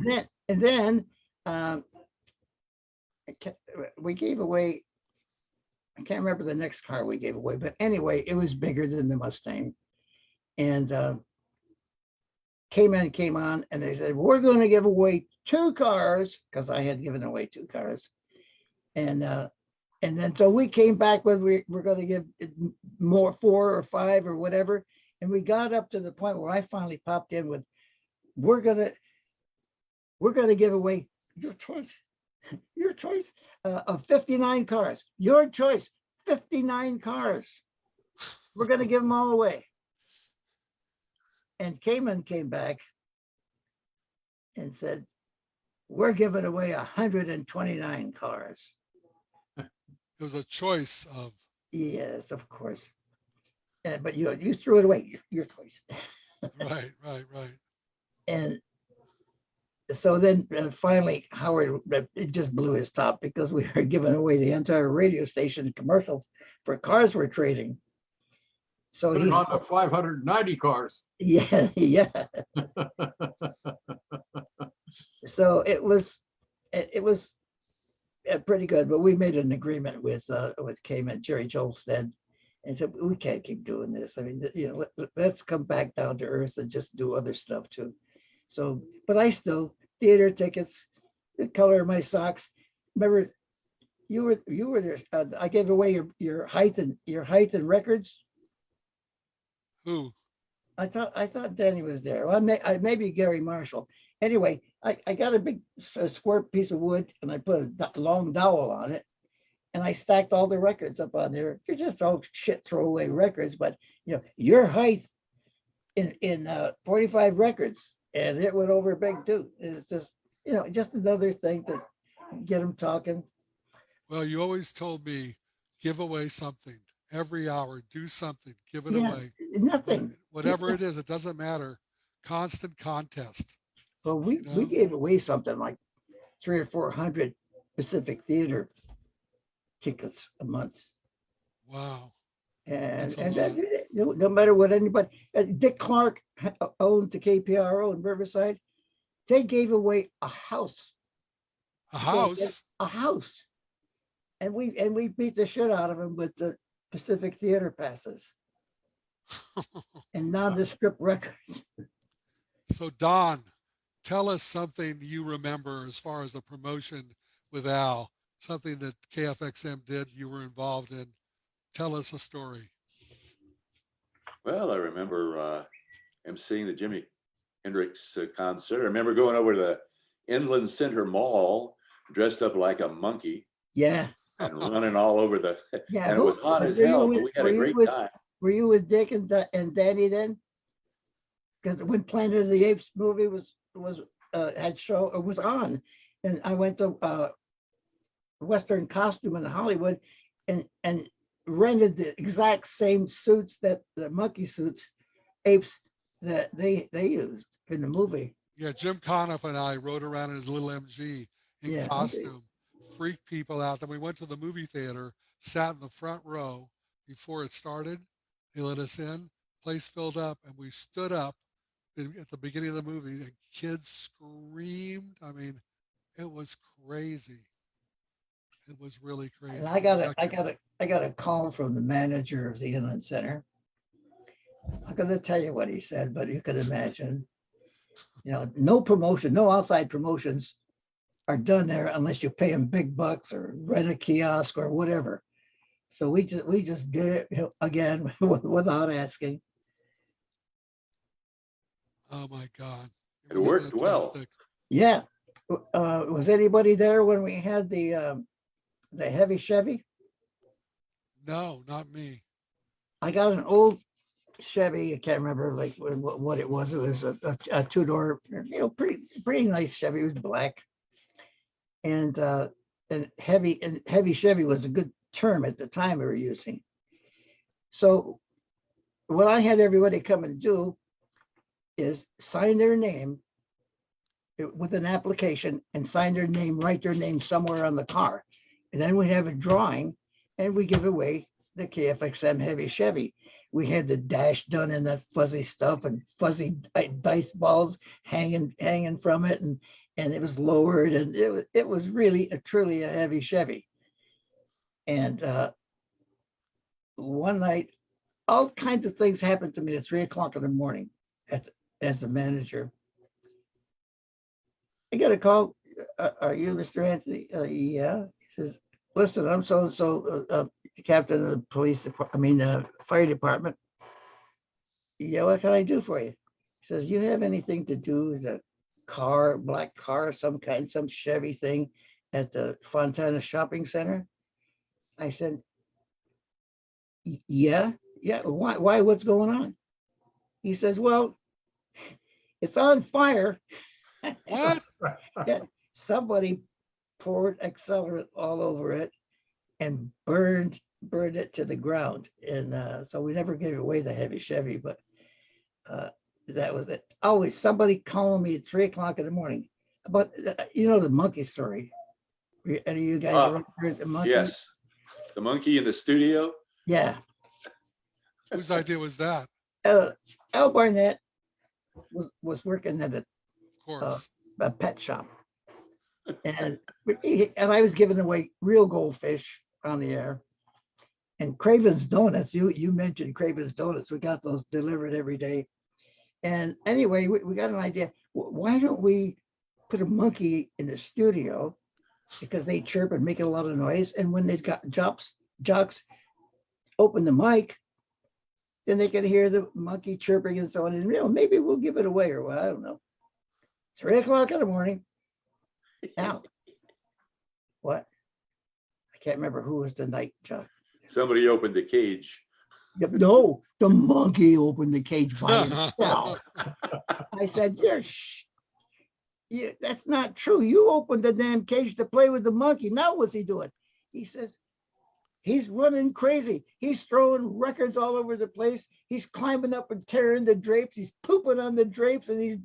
then we gave away, I can't remember the next car we gave away, but anyway, it was bigger than the Mustang. And Cayman came on, and they said, "We're going to give away two cars," because I had given away two cars. And then so we came back with, we're going to give more, 4 or 5 or whatever. And we got up to the point where I finally popped in with, we're going to give away your choice of 59 cars, your choice, 59 cars. We're going to give them all away. And Cayman came back and said, "We're giving away 129 cars." It was a choice of. Yes, of course. But you threw it away, your choice. Right. And so then finally, Howard, it just blew his top, because we were giving away the entire radio station commercials for cars we're trading. So Put he, it on the 590 cars. yeah, yeah. So it was pretty good, but we made an agreement with Cayman, Jerry Jolstad, and said, we can't keep doing this. I mean, let's come back down to earth and just do other stuff too. So, but I still, theater tickets, the color of my socks. Remember, you were there. I gave away your height and records. Who? I thought Danny was there. Well, maybe Gary Marshall. Anyway, I got a big square piece of wood and I put a long dowel on it, and I stacked all the records up on there. They're just all shit throwaway records, but your height in 45 records, and it went over big too. It's just just another thing to get them talking. Well, you always told me, give away something every hour, do something, give it Yeah, away. nothing. Whatever it is, it doesn't matter. Constant contest. Well, we know? gave away something like 300 or 400 Pacific Theater tickets a month. Wow. And That's a that, lot. no matter what anybody, Dick Clark owned the KPRO in Riverside. They gave away a house, A house. and we beat the shit out of him with the Pacific Theater passes and nondescript records. So Don, tell us something you remember as far as the promotion with Al, something that KFXM did, you were involved in. Tell us a story. Well, I remember emceeing the Jimi Hendrix concert. I remember going over to the Inland Center Mall dressed up like a monkey Yeah, and running all over the, yeah. and it was hot as hell, but we had a great time. Were you with Dick and Danny then? Because when Planet of the Apes movie was had show, it was on, and I went to Western Costume in Hollywood, and rented the exact same suits, that the monkey suits, apes, that they used in the movie. Yeah, Jim Conniff and I rode around in his little MG in Yeah, okay. costume, freaked people out. Then we went to the movie theater, sat in the front row before it started. They let us in, place filled up, and we stood up at the beginning of the movie, and kids screamed. I mean, it was crazy. It was really crazy. And I got a call from the manager of the Inland Center. I'm going to tell you what he said, but you can imagine. No promotion, no outside promotions are done there unless you pay them big bucks or rent a kiosk or whatever. So we just did it again without asking. Oh my God. It worked well. Yeah. Was anybody there when we had the heavy Chevy? No, not me. I got an old Chevy. I can't remember like what it was. It was a two-door, pretty nice Chevy. It was black, and heavy Chevy was a good term at the time we were using. So what I had everybody come and do is sign their name with an application and sign their name, write their name somewhere on the car. And then we have a drawing and we give away the KFXM heavy Chevy. We had the dash done in that fuzzy stuff and fuzzy dice balls hanging from it. And it was lowered, and it was really truly a heavy Chevy. And one night, all kinds of things happened to me at 3 o'clock in the morning as the manager. I got a call. Are you Mr. Anthony? Yeah. He says, listen, I'm so-and-so, captain of the police department, fire department. Yeah, what can I do for you? He says, you have anything to do with a car, black car, some Chevy thing at the Fontana Shopping Center? I said, yeah. Why? What's going on? He says, well, it's on fire. What? Yeah, somebody poured accelerant all over it and burned it to the ground. And so we never gave away the heavy Chevy, but that was it. Always somebody calling me at 3 o'clock in the morning. But the monkey story. Any of you guys ever heard the monkey? yes, the monkey in the studio. Yeah. Whose idea was that? Al Barnett was working at Of course. a pet shop, and I was giving away real goldfish on the air. And Craven's Donuts, you mentioned Craven's Donuts. We got those delivered every day. And anyway, we got an idea. Why don't we put a monkey in the studio, because they chirp and make a lot of noise. And when they've got jocks open the mic, then they can hear the monkey chirping and so on. And maybe we'll give it away, or what, I don't know. 3 o'clock in the morning. Now, what? I can't remember who was the night jock. Somebody opened the cage. No, the monkey opened the cage by himself. I said, that's not true. You opened the damn cage to play with the monkey. Now what's he doing? He says, he's running crazy. He's throwing records all over the place. He's climbing up and tearing the drapes. He's pooping on the drapes, and he's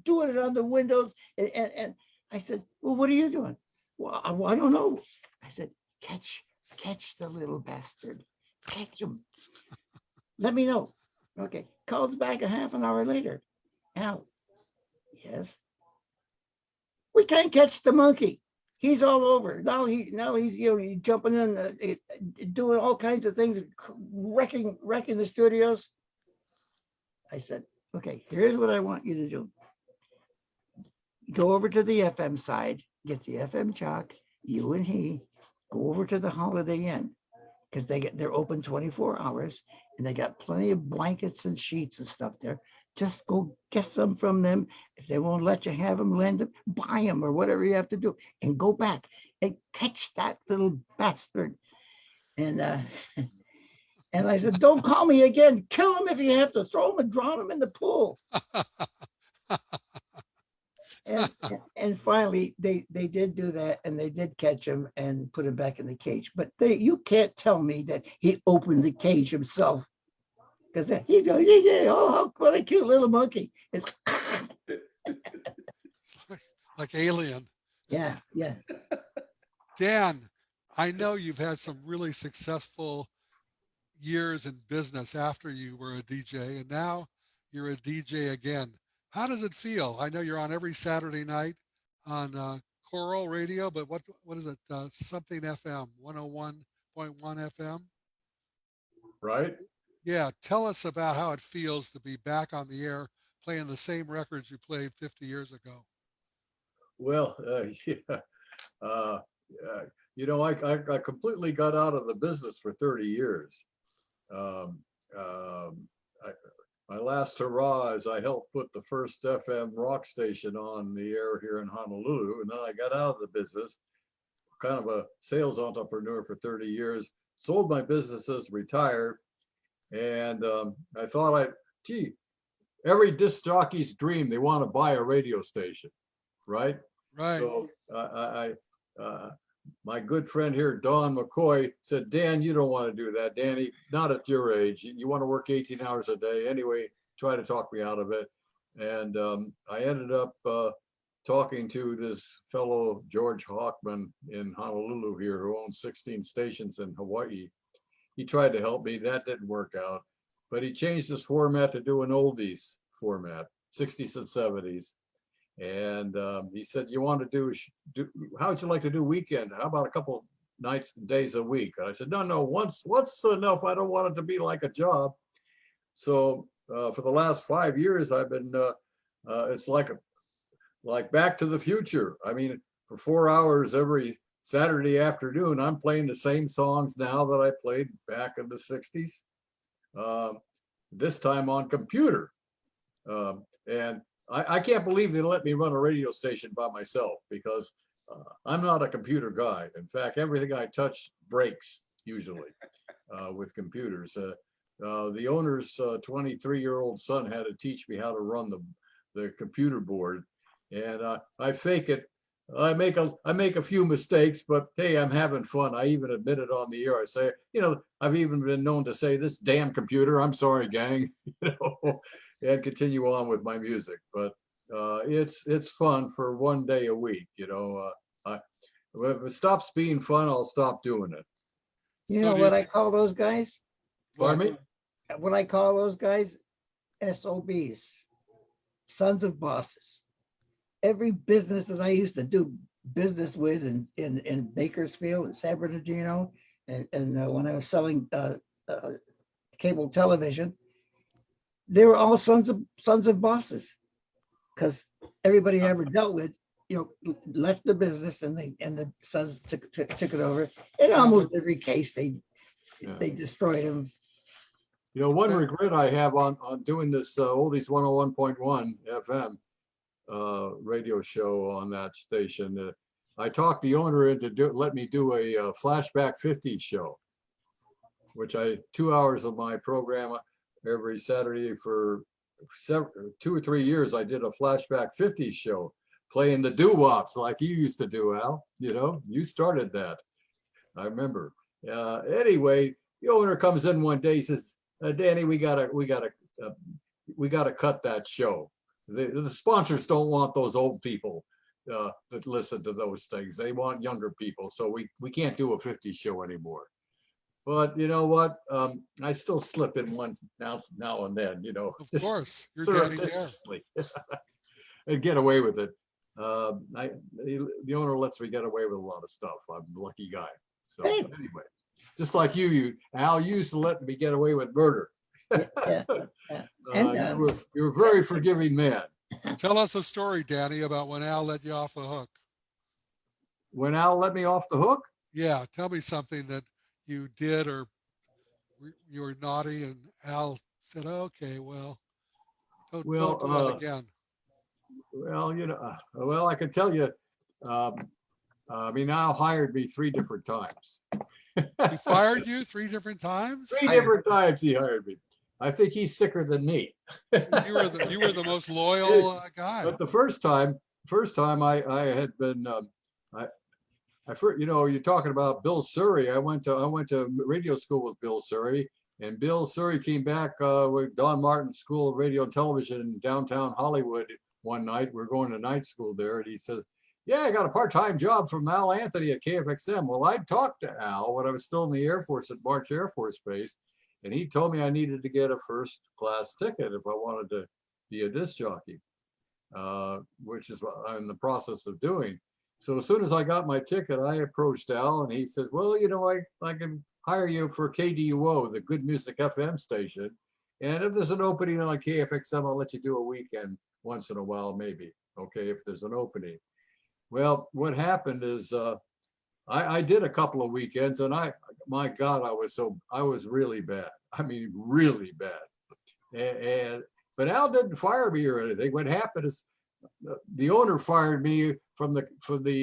doing it on the windows. And I said, well, what are you doing? Well, I don't know. I said, catch the little bastard. Catch him. Let me know. Okay. Calls back a half an hour later. Al, yes. We can't catch the monkey. He's all over. Now he's he's jumping in, doing all kinds of things, wrecking the studios. I said, okay, here's what I want you to do. Go over to the FM side, get the FM jock, you and he, go over to the Holiday Inn, because they're open 24 hours, and they got plenty of blankets and sheets and stuff there. Just go get some from them. If they won't let you have them, lend them, buy them, or whatever you have to do, and go back and catch that little bastard. And and I said, don't call me again. Kill him if you have to. Throw him and drown him in the pool. And finally, they did do that, and they did catch him and put him back in the cage. But you can't tell me that he opened the cage himself, because he's going, oh, what a cute little monkey. It's like Alien. yeah. Dan, I know you've had some really successful years in business after you were a DJ, and now you're a DJ again. How does it feel? I know you're on every Saturday night on Coral Radio, but what is it? Something FM, 101.1 FM? Right? Yeah, tell us about how it feels to be back on the air playing the same records you played 50 years ago. Well, yeah. I completely got out of the business for 30 years. My last hurrah is I helped put the first FM rock station on the air here in Honolulu, and then I got out of the business, kind of a sales entrepreneur for 30 years, sold my businesses, retired, and I thought every disc jockey's dream, they want to buy a radio station, right? Right. So my good friend here, Don McCoy, said, Dan, you don't want to do that, Danny, not at your age. You want to work 18 hours a day. Anyway, try to talk me out of it. And I ended up talking to this fellow, George Hawkman in Honolulu here, who owns 16 stations in Hawaii. He tried to help me. That didn't work out. But he changed his format to do an oldies format, 60s and 70s. And he said, you want to do, how would you like to do weekend? How about a couple nights, days a week? And I said, no, once enough. I don't want it to be like a job. So for the last 5 years, I've been, it's like Back to the Future. I mean, for 4 hours every Saturday afternoon, I'm playing the same songs now that I played back in the 60s, this time on computer. And I can't believe they let me run a radio station by myself, because I'm not a computer guy. In fact, everything I touch breaks usually with computers. The owner's 23-year-old son had to teach me how to run the computer board, and I fake it. I make a few mistakes, but hey, I'm having fun. I even admit it on the air. I say, I've even been known to say, this damn computer, I'm sorry, gang, and continue on with my music. But it's fun for one day a week. If it stops being fun, I'll stop doing it. You know what I call those guys? Pardon me? what I call those guys, SOBs, sons of bosses. Every business that I used to do business with in Bakersfield and San Bernardino, and when I was selling cable television, they were all sons of bosses, because everybody I ever dealt with, left the business, and the sons took it over. In almost every case, they destroyed them. One regret I have on doing this Oldies 101.1 FM radio show on that station. I talked the owner into let me do a flashback 50s show, which 2 hours of my program every Saturday for 2 or 3 years. I did a flashback 50s show, playing the doo-wops like you used to do, Al. You started that. I remember. Anyway, the owner comes in one day. He says, "Danny, we gotta cut that show. The sponsors don't want those old people that listen to those things. They want younger people. So we can't do a 50s show anymore." But you know what? I still slip in one now and then, Of course, you're Danny Dare. surreptitiously, and get away with it. The owner lets me get away with a lot of stuff. I'm a lucky guy. So anyway, just like you, Al, you used to let me get away with murder. Yeah. And, you were a very forgiving man. Tell us a story, Danny, about when Al let you off the hook. When Al let me off the hook? Yeah, tell me something that you did or you were naughty, and Al said, "Okay, well, don't do that again." Well, I can tell you, Al hired me 3 different times. He fired you 3 different times? 3 different times he hired me. I think he's sicker than me. You were the most loyal guy. But the first time I had been, you're talking about Bill Surrey. I went to radio school with Bill Surrey, and Bill Surrey came back with Don Martin School of Radio and Television in downtown Hollywood one night. We're going to night school there, and he says, "Yeah, I got a part-time job from Al Anthony at KFXM." Well, I talked to Al when I was still in the Air Force at March Air Force Base, and he told me I needed to get a first-class ticket if I wanted to be a disc jockey, which is what I'm in the process of doing. So as soon as I got my ticket, I approached Al, and he said, "Well, I can hire you for KDUO, the Good Music FM station. And if there's an opening on KFXM, I'll let you do a weekend once in a while, maybe. Okay, if there's an opening." Well, what happened is I did a couple of weekends, and my God, I was really bad. I mean, really bad. But Al didn't fire me or anything. What happened is the owner fired me from the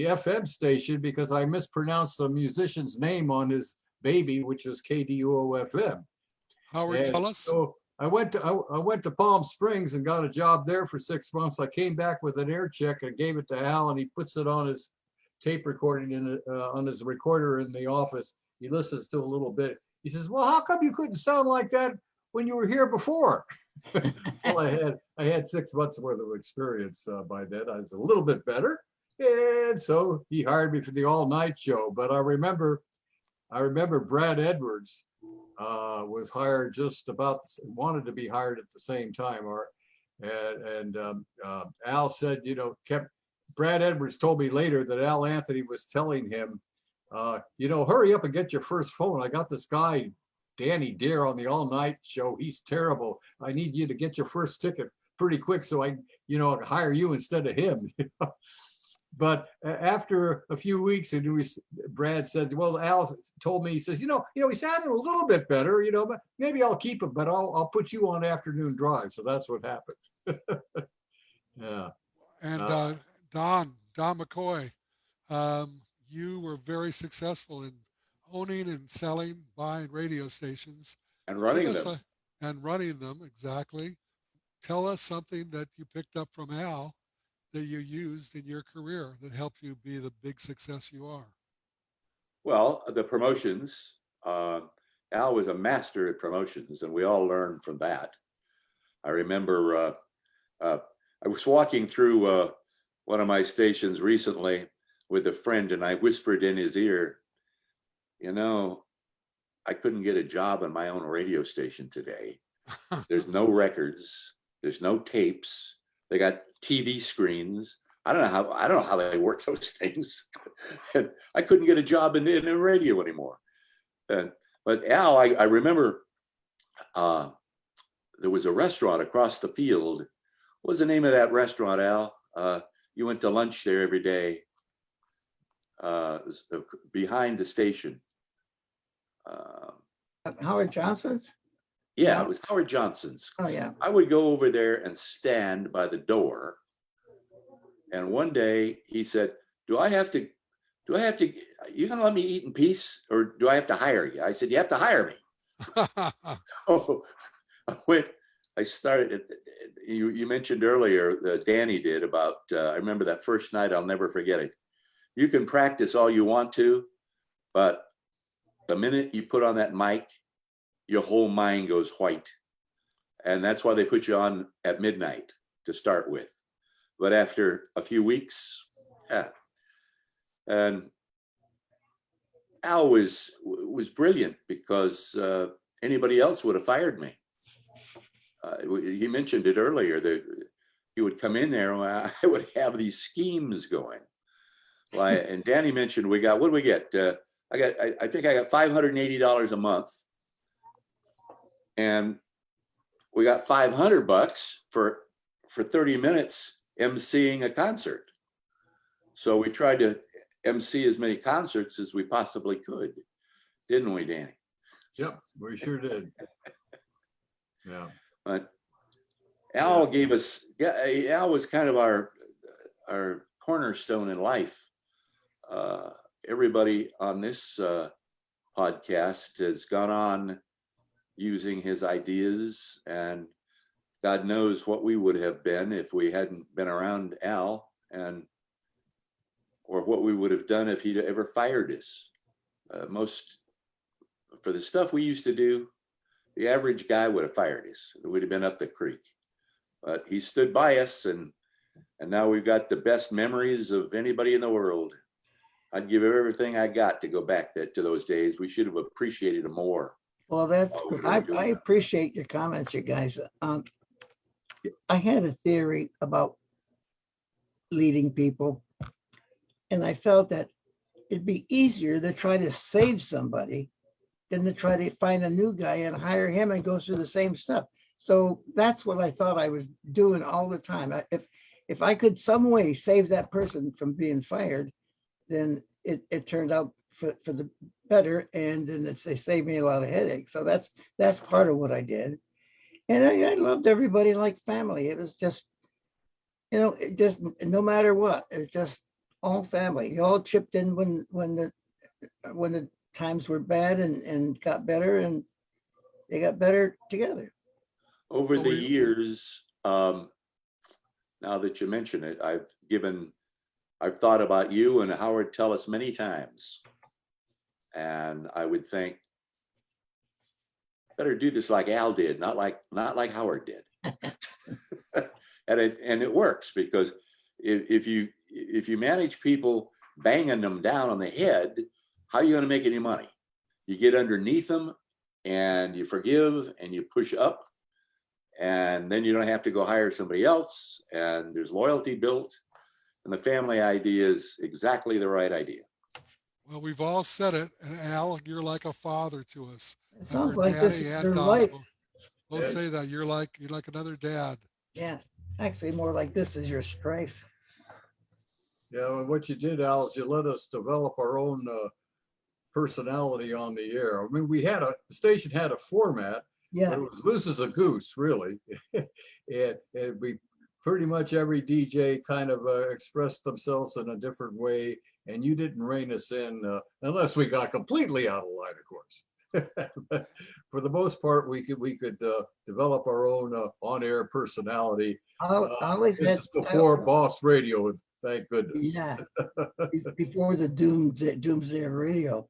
FM station because I mispronounced the musician's name on his baby, which was KDUO FM. Howard, tell us. So I went to Palm Springs and got a job there for 6 months. I came back with an air check and gave it to Al, and he puts it on his tape recording on his recorder in the office. He listens to a little bit. He says, "Well, how come you couldn't sound like that when you were here before?" Well, I had 6 months worth of experience by then. I was a little bit better, and so he hired me for the all-night show. But I remember Brad Edwards was hired wanted to be hired at the same time. Al said, Brad Edwards told me later that Al Anthony was telling him, "Hurry up and get your first phone. I got this guy, Danny Dare, on the all-night show. He's terrible. I need you to get your first ticket pretty quick so I hire you instead of him." But after a few weeks, Brad said, "Well, Al told me," he says, he sounded a little bit better, but maybe I'll keep him, but I'll put you on afternoon drive." So that's what happened. Yeah. And Don McCoy, you were very successful in owning and selling, buying radio stations. And running Give us them. And running them, exactly. Tell us something that you picked up from Al that you used in your career that helped you be the big success you are. Well, the promotions. Al was a master at promotions, and we all learned from that. I remember I was walking through one of my stations recently with a friend, and I whispered in his ear, I couldn't get a job on my own radio station today. There's no records. There's no tapes. They got TV screens. I don't know how they work those things. And I couldn't get a job in radio anymore. But Al, I remember there was a restaurant across the field. What was the name of that restaurant, Al? You went to lunch there every day. Behind the station. Howard Johnson's? Yeah, No. it was Howard Johnson's. Oh, yeah. I would go over there and stand by the door. And one day he said, you gonna let me eat in peace, or do I have to hire you? I said, you have to hire me. Oh, I started, you mentioned earlier that Danny did about, I remember that first night, I'll never forget it. You can practice all you want to, but the minute you put on that mic, your whole mind goes white. And that's why they put you on at midnight to start with. But after a few weeks, yeah. And Al was brilliant because anybody else would have fired me. He mentioned it earlier that he would come in there and I would have these schemes going. And Danny mentioned what do we get? I think I got $580 a month. And we got $500 for 30 minutes emceeing a concert. So we tried to MC as many concerts as we possibly could, didn't we, Danny? Yep, we sure did. Yeah. But Al gave us, Al was kind of our cornerstone in life. Everybody on this podcast has gone on using his ideas, and God knows what we would have been if we hadn't been around Al, or what we would have done if he'd ever fired us. For the stuff we used to do, the average guy would have fired us. It would have been up the creek. But he stood by us, and now we've got the best memories of anybody in the world. I'd give everything I got to go back to those days. We should have appreciated them more. Well, I appreciate your comments, you guys. I had a theory about leading people, and I felt that it'd be easier to try to save somebody than to try to find a new guy and hire him and go through the same stuff. So that's what I thought I was doing all the time. If I could some way save that person from being fired, then it turned out for the better, and then they saved me a lot of headaches. So that's part of what I did. And I loved everybody like family. It was just, it just, no matter what, it's just all family. You all chipped in when the times were bad and got better, and they got better together. Over the years, now that you mention it, I've thought about you and Howard Tellis many times. And I would think, better do this like Al did, not like Howard did. And it works, because if you manage people banging them down on the head, how are you going to make any money? You get underneath them and you forgive and you push up, and then you don't have to go hire somebody else, and there's loyalty built, and the family idea is exactly the right idea. Well, we've all said it, and Al, you're like a father to us. It sounds Our like this daddy is and their Don life. both say that you're like another dad. Yeah, actually more like this is your strife. Yeah, well, what you did, Al, is you let us develop our own personality on the air. I mean, the station had a format. Yeah. But it was loose as a goose, really. We pretty much every DJ kind of expressed themselves in a different way, and you didn't rein us in unless we got completely out of line, of course. But for the most part, we could develop our own on-air personality. Always This had is before Boss Radio, thank goodness. Yeah, before the doomsday radio.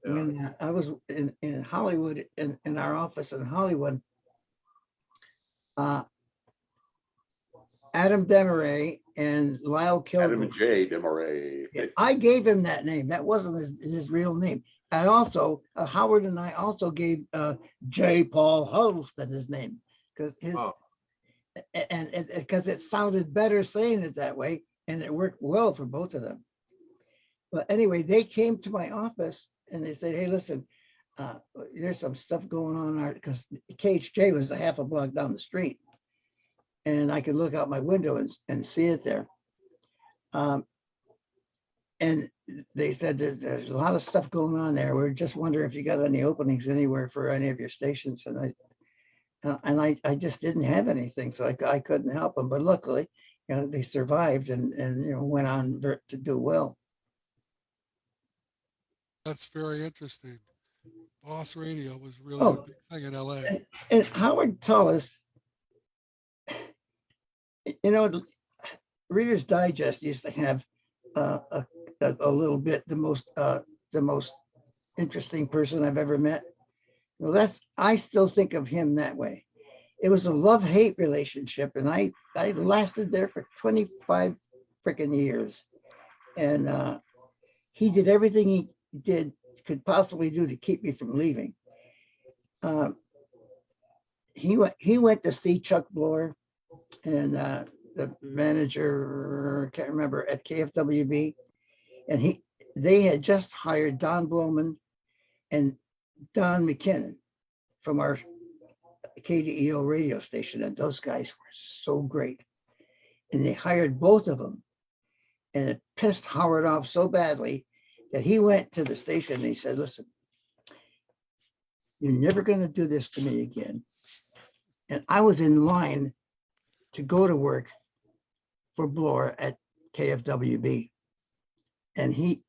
Yeah. When I was in Hollywood, in our office in Hollywood, Adam Demaray and Lyle Kilgore. Adam J. Demaray. I gave him that name. That wasn't his real name. I also, Howard and I also gave J. Paul Huddleston his name because his, Oh, and because it sounded better saying it that way, and it worked well for both of them. But anyway, they came to my office and they said, "Hey, listen, there's some stuff going on because KHJ was a half a block down the street, and I could look out my window and see it there." And they said that there's a lot of stuff going on there. We're just wondering if you got any openings anywhere for any of your stations. And I just didn't have anything, so I couldn't help them. But luckily, they survived and went on to do well. That's very interesting. Boss Radio was really Oh. a big thing in LA. And Howard Tullis, Reader's Digest used to have a little bit the most interesting person I've ever met. Well, I still think of him that way. It was a love-hate relationship, and I lasted there for 25 freaking years. And he did everything he could possibly do to keep me from leaving. He went to see Chuck Bloor and the manager, can't remember, at KFWB, and they had just hired Don Bloman and Don McKinnon from our KDEO radio station, and those guys were so great. And they hired both of them, and it pissed Howard off so badly that he went to the station and he said, "Listen, you're never going to do this to me again." And I was in line to go to work for Bloor at KFWB. And he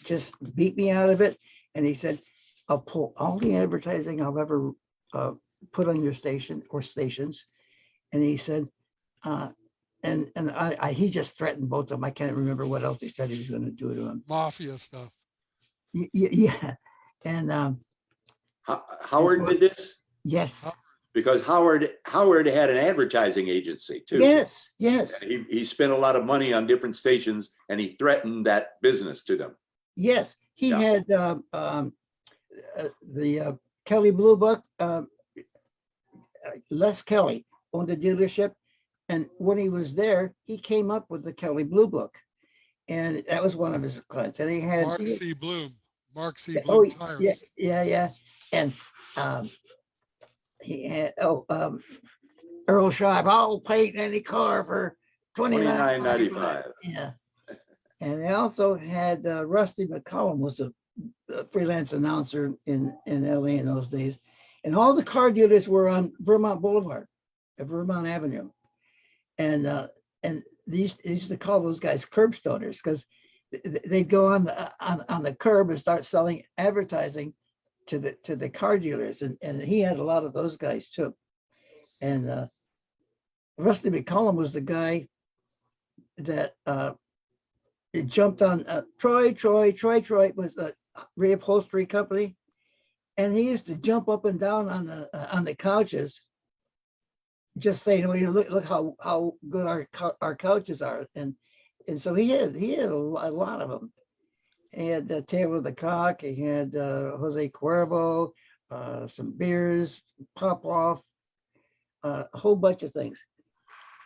just beat me out of it. And he said, "I'll pull all the advertising I've ever put on your station or stations." And he said, he just threatened both of them. I can't remember what else he said he was going to do to him. Mafia stuff. Yeah. And Howard did this yes. because Howard had an advertising agency too. Yes. He spent a lot of money on different stations, and he threatened that business to them. Yes. He had the Kelly Blue Book. Les Kelly owned the dealership, and when he was there, he came up with the Kelly Blue Book, and that was one of his clients. And he had Mark C. Bloom oh, tires. yeah, and he had Earl Scheib, "I'll paint any car for $29.95. Yeah, and they also had Rusty McCollum was a freelance announcer in LA in those days, and all the car dealers were on Vermont Boulevard, Vermont Avenue, and they used to call those guys curb stoners because they'd go on the curb and start selling advertising to the car dealers, and he had a lot of those guys too. And Rusty McCollum was the guy that it jumped on Troy was a reupholstery company, and he used to jump up and down on the couches, just saying, look how good our couches are, and so he had a lot of them. He had Taylor the Cock, he had Jose Cuervo, some beers, Popoff, a whole bunch of things.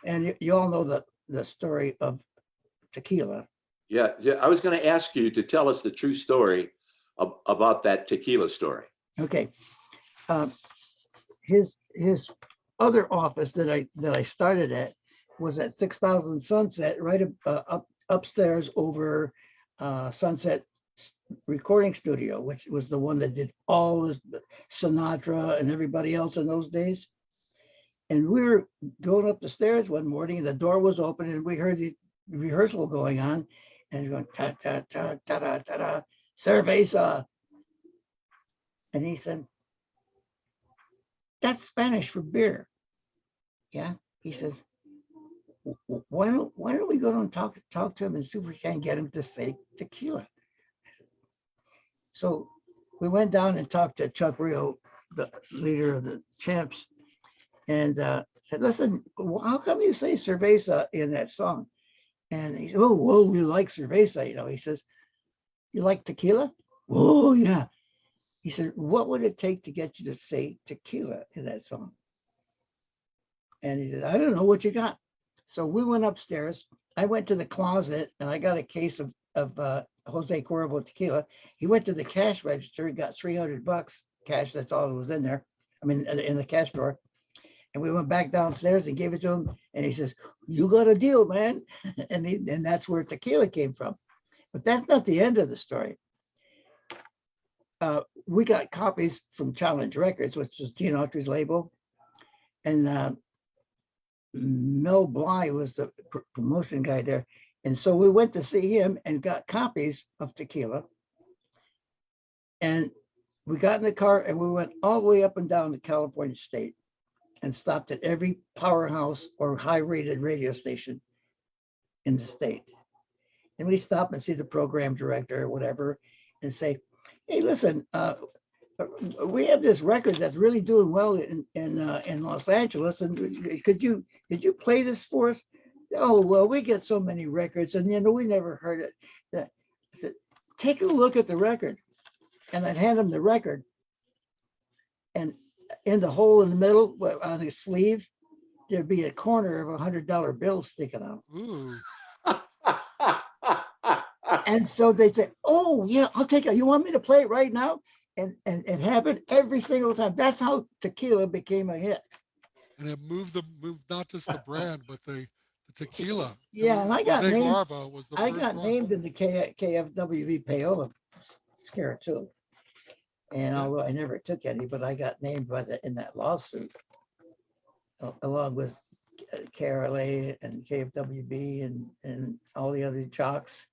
And you all know the story of tequila. Yeah, I was going to ask you to tell us the true story about that tequila story. Okay. His other office that I started at was at 6000 Sunset, right upstairs over Sunset Recording Studio, which was the one that did all this Sinatra and everybody else in those days. And we were going up the stairs one morning, and the door was open, and we heard the rehearsal going on, and going ta ta ta ta ta ta ta, cerveza. And he said, "That's Spanish for beer." Yeah, he says, why don't we go and talk to him and see if we can get him to say tequila. So we went down and talked to Chuck Rio, the leader of the Champs, and said, "Listen, how come you say cerveza in that song?" And he said, "Oh, well, we like cerveza, He says, "You like tequila?" Oh, yeah. He said, what would it take to get you to say tequila in that song? And he said, I don't know what you got. So we went upstairs. I went to the closet and I got a case of Jose Cuervo tequila. He went to the cash register. He got $300 cash. That's all that was in there. I mean, in the cash drawer. And we went back downstairs and gave it to him. And he says, you got a deal, man. And that's where tequila came from. But that's not the end of the story. We got copies from Challenge Records, which is Gene Autry's label. And Mel Bly was the promotion guy there. And so we went to see him and got copies of tequila. And we got in the car and we went all the way up and down the California state and stopped at every powerhouse or high rated radio station in the state. And we stop and see the program director or whatever and say, hey, listen, we have this record that's really doing well in Los Angeles, and could you play this for us? Oh, well, we get so many records, and we never heard it. Take a look at the record, and I'd hand him the record, and in the hole in the middle on the sleeve, there'd be a corner of $100 bill sticking out. Ooh. And so they'd say, oh, yeah, I'll take it. You want me to play it right now? And it happened every single time. That's how tequila became a hit. And it moved not just the brand, but the tequila. Yeah, and I got Jose named. Cuervo was the I first got one. named in the KFWV payola scare too. And although I never took any, but I got named in that lawsuit, along with KRLA and KFWB and all the other jocks.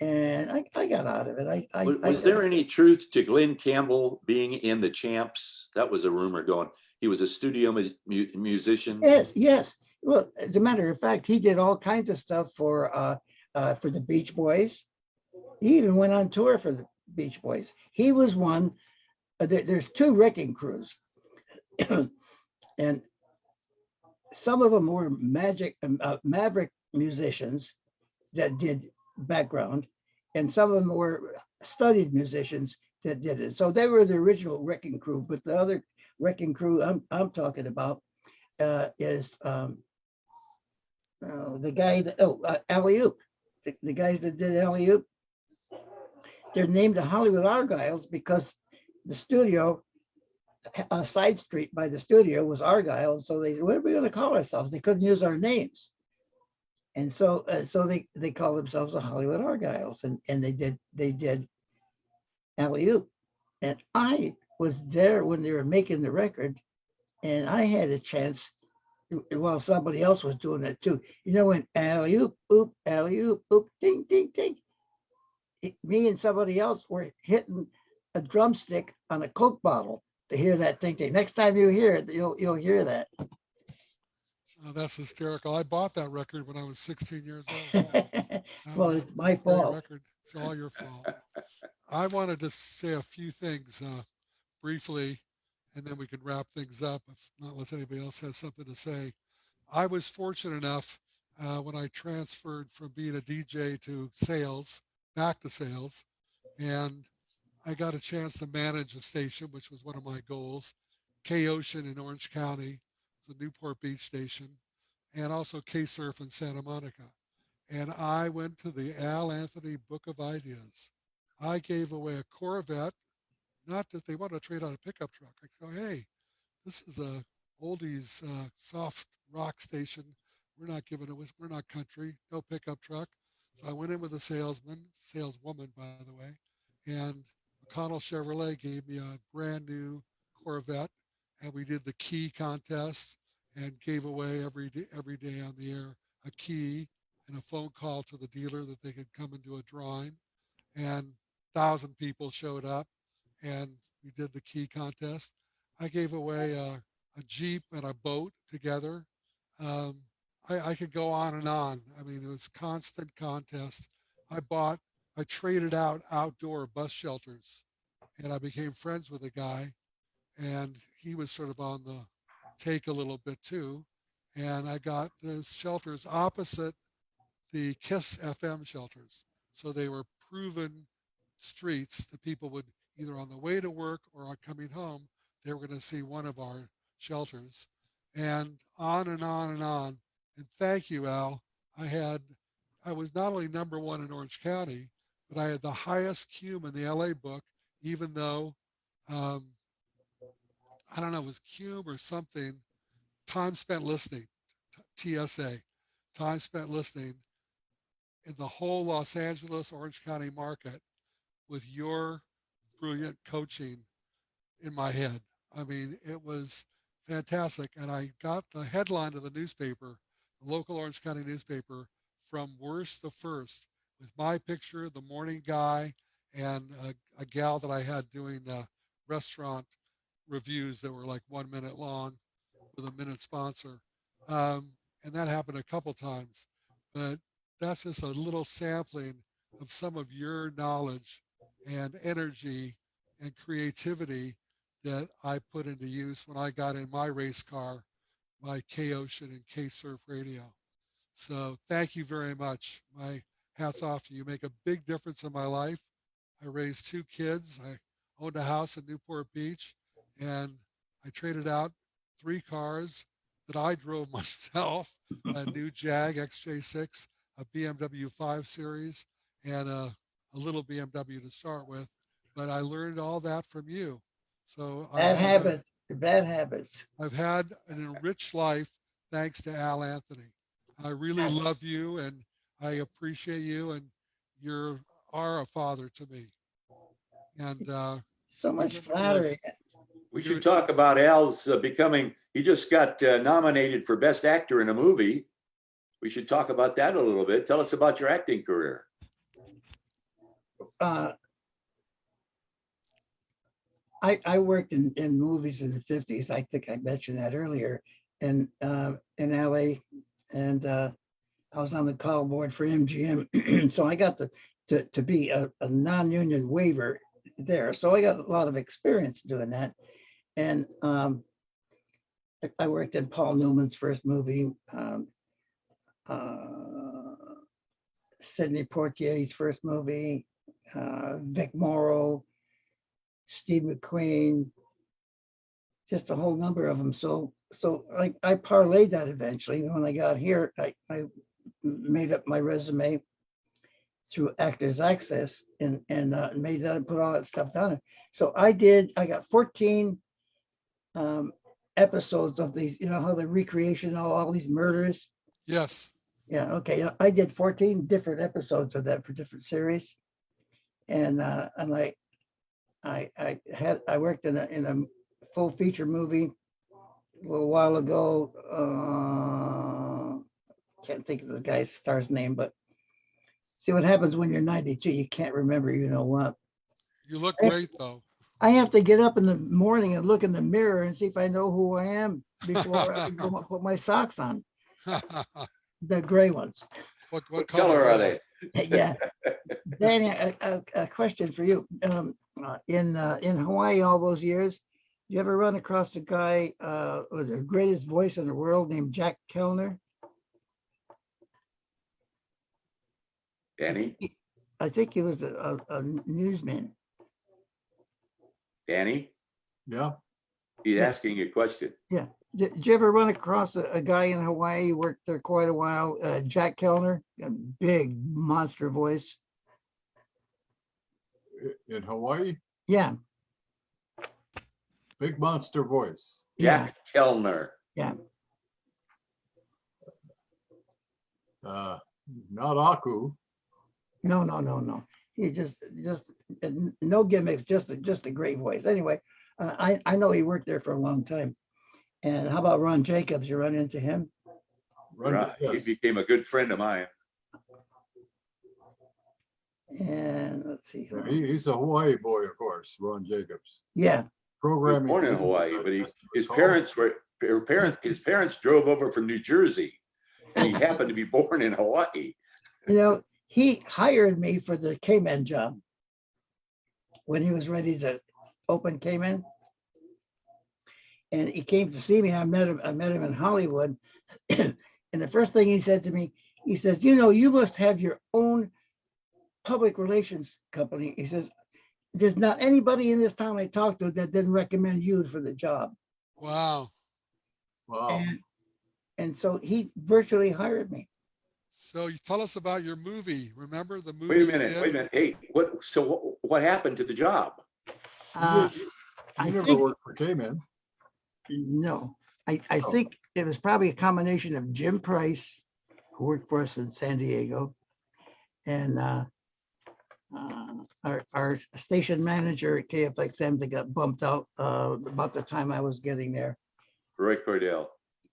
And I got out of it. Was there any truth to Glenn Campbell being in the Champs? That was a rumor going. He was a studio musician. Yes. Well, as a matter of fact, he did all kinds of stuff for the Beach Boys. He even went on tour for the Beach Boys. He was one. There's two wrecking crews, and some of them were maverick musicians that did background, and some of them were studied musicians that did it. So they were the original wrecking crew, but the other wrecking crew I'm talking about is the guy that Alley Oop, the guys that did Alley Oop. They're named the Hollywood Argyles because the studio, a side street by the studio was Argyle. So they said, what are we going to call ourselves? They couldn't use our names. And so they called themselves the Hollywood Argyles, and they did Alley Oop. And I was there when they were making the record, and I had a chance while somebody else was doing it too. When alley oop, oop, alley oop, oop, ding, ding, ding. Me and somebody else were hitting a drumstick on a Coke bottle to hear that ding, ding. Next time you hear it, you'll hear that. Oh, that's hysterical. I bought that record when I was 16 years old. Well, it's my fault. Record. It's all your fault. I wanted to say a few things briefly, and then we can wrap things up if not, unless anybody else has something to say. I was fortunate enough when I transferred from being a DJ to sales, back to sales, and I got a chance to manage a station, which was one of my goals, K-Ocean in Orange County, the Newport Beach station, and also K-Surf in Santa Monica. And I went to the Al Anthony Book of Ideas. I gave away a Corvette, not that they wanted to trade out a pickup truck. I go, hey, this is a oldies soft rock station. We're not giving it, we're not country, no pickup truck. So I went in with a saleswoman, by the way, and McConnell Chevrolet gave me a brand new Corvette, and we did the key contest and gave away every day on the air a key and a phone call to the dealer that they could come and do a drawing. And 1,000 people showed up, and we did the key contest. I gave away a Jeep and a boat together. I could go on and on. I mean, it was constant contest. I traded out outdoor bus shelters, and I became friends with a guy, and he was sort of on the take a little bit too. And I got the shelters opposite the KISS FM shelters. So they were proven streets, the people would either on the way to work or on coming home, they were going to see one of our shelters, and on and on and on. And thank you, Al. I was not only #1 in Orange County, but I had the highest cum in the LA book, even though, I don't know, it was cum or something, time spent listening, TSA, time spent listening in the whole Los Angeles, Orange County market with your brilliant coaching in my head. I mean, it was fantastic. And I got the headline of the newspaper, the local Orange County newspaper, from worst to first, with my picture, the morning guy, and a gal that I had doing restaurant reviews that were like 1 minute long with a minute sponsor. And that happened a couple times. But that's just a little sampling of some of your knowledge and energy and creativity that I put into use when I got in my race car, my K-Ocean and K-Surf radio. So thank you very much. My hat's off to you. You make a big difference in my life. I raised 2 kids. I owned a house in Newport Beach, and I traded out 3 cars that I drove myself, a new Jag XJ6, a BMW 5 Series, and a little BMW to start with. But I learned all that from you. So Bad habits, bad habits. I've had an enriched life thanks to Al Anthony. I really love you, and I appreciate you, and you are a father to me. And So much flattery. We should talk about Al's he just got nominated for Best Actor in a movie. We should talk about that a little bit. Tell us about your acting career. I worked in movies in the 50s. I think I mentioned that earlier, in LA, and I was on the call board for MGM. So I got to be a non-union waiver there. So I got a lot of experience doing that. And I worked in Paul Newman's first movie, Sidney Poitier's first movie, Vic Morrow, Steve McQueen, just a whole number of them. So I parlayed that eventually. When I got here, I made up my resume through Actors Access and made that and put all that stuff down. So I got 14 episodes of these, how the recreation of all these murders. yes, Yeah, okay. I did 14 different episodes of that for different series. And I worked in a full feature movie a little while ago. Can't think of the guy's star's name, but see what happens when you're 92. You can't remember, what. you look great though. I have to get up in the morning and look in the mirror and see if I know who I am before I go put my socks on. The gray ones. What color are they? Yeah. Danny, a question for you. In Hawaii all those years, you ever run across a guy with the greatest voice in the world named Jack Kellner? Danny? I think he was a newsman. Danny? Yeah. He's Yeah. asking you a question. Yeah. Did you ever run across a guy in Hawaii who worked there quite a while, Jack Kellner, a big monster voice? In Hawaii, Yeah. big monster voice. Jack Kellner. Yeah. Not Aku. No. He just no gimmicks, just a great voice. Anyway, I know he worked there for a long time. And how about Ron Jacobs? You run into him? He became a good friend of mine. And let's see. Yeah, he's a Hawaii boy, of course, Ron Jacobs. Yeah. He was Programming. born in Hawaii, but his parents drove over from New Jersey. And he happened to be born in Hawaii. He hired me for the Cayman job when he was ready to open Cayman. And he came to see me. I met him in Hollywood. And the first thing he said to me, he says, you must have your own public relations company. He says, there's not anybody in this town I talked to that didn't recommend you for the job. Wow. Wow. And so he virtually hired me. So you tell us about your movie. Remember the movie? Wait a you minute, did? wait a minute. Hey, what happened to the job? Uh, You I never think, worked for K-Man. no, I Oh. think it was probably a combination of Jim Price, who worked for us in San Diego, and our station manager at KFXM that got bumped out about the time I was getting there. Roy Cordell.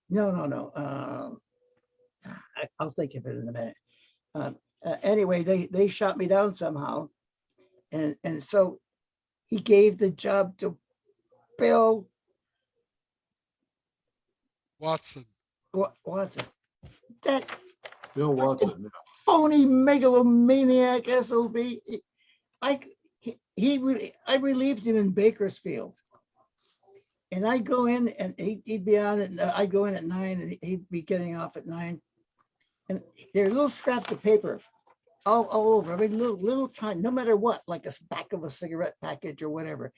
No. I'll think of it in a minute. Anyway, they shot me down somehow, and so he gave the job to Bill Watson. Watson. That Bill Watson. phony megalomaniac SOB. I relieved him in Bakersfield, and I'd go in and he'd be on it. I'd go in at 9 and he'd be getting off at 9. And there are little scraps of paper all over. I mean, little tiny, no matter what, like a back of a cigarette package or whatever.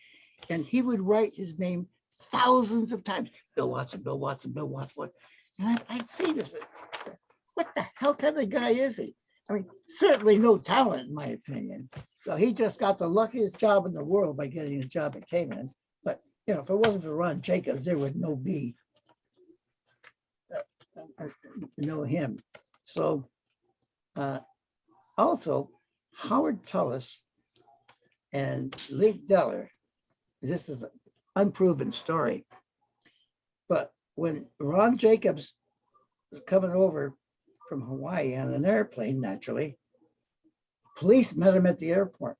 And he would write his name thousands of times. Bill Watson, Bill Watson, Bill Watson. And I'd see this. What the hell kind of guy is he? I mean, certainly no talent, in my opinion. So he just got the luckiest job in the world by getting a job at Cayman. But, you know, if it wasn't for Ron Jacobs, there would no him. So also, Howard Tullis and Link Deller, this is an unproven story, but when Ron Jacobs was coming over from Hawaii on an airplane, naturally, police met him at the airport.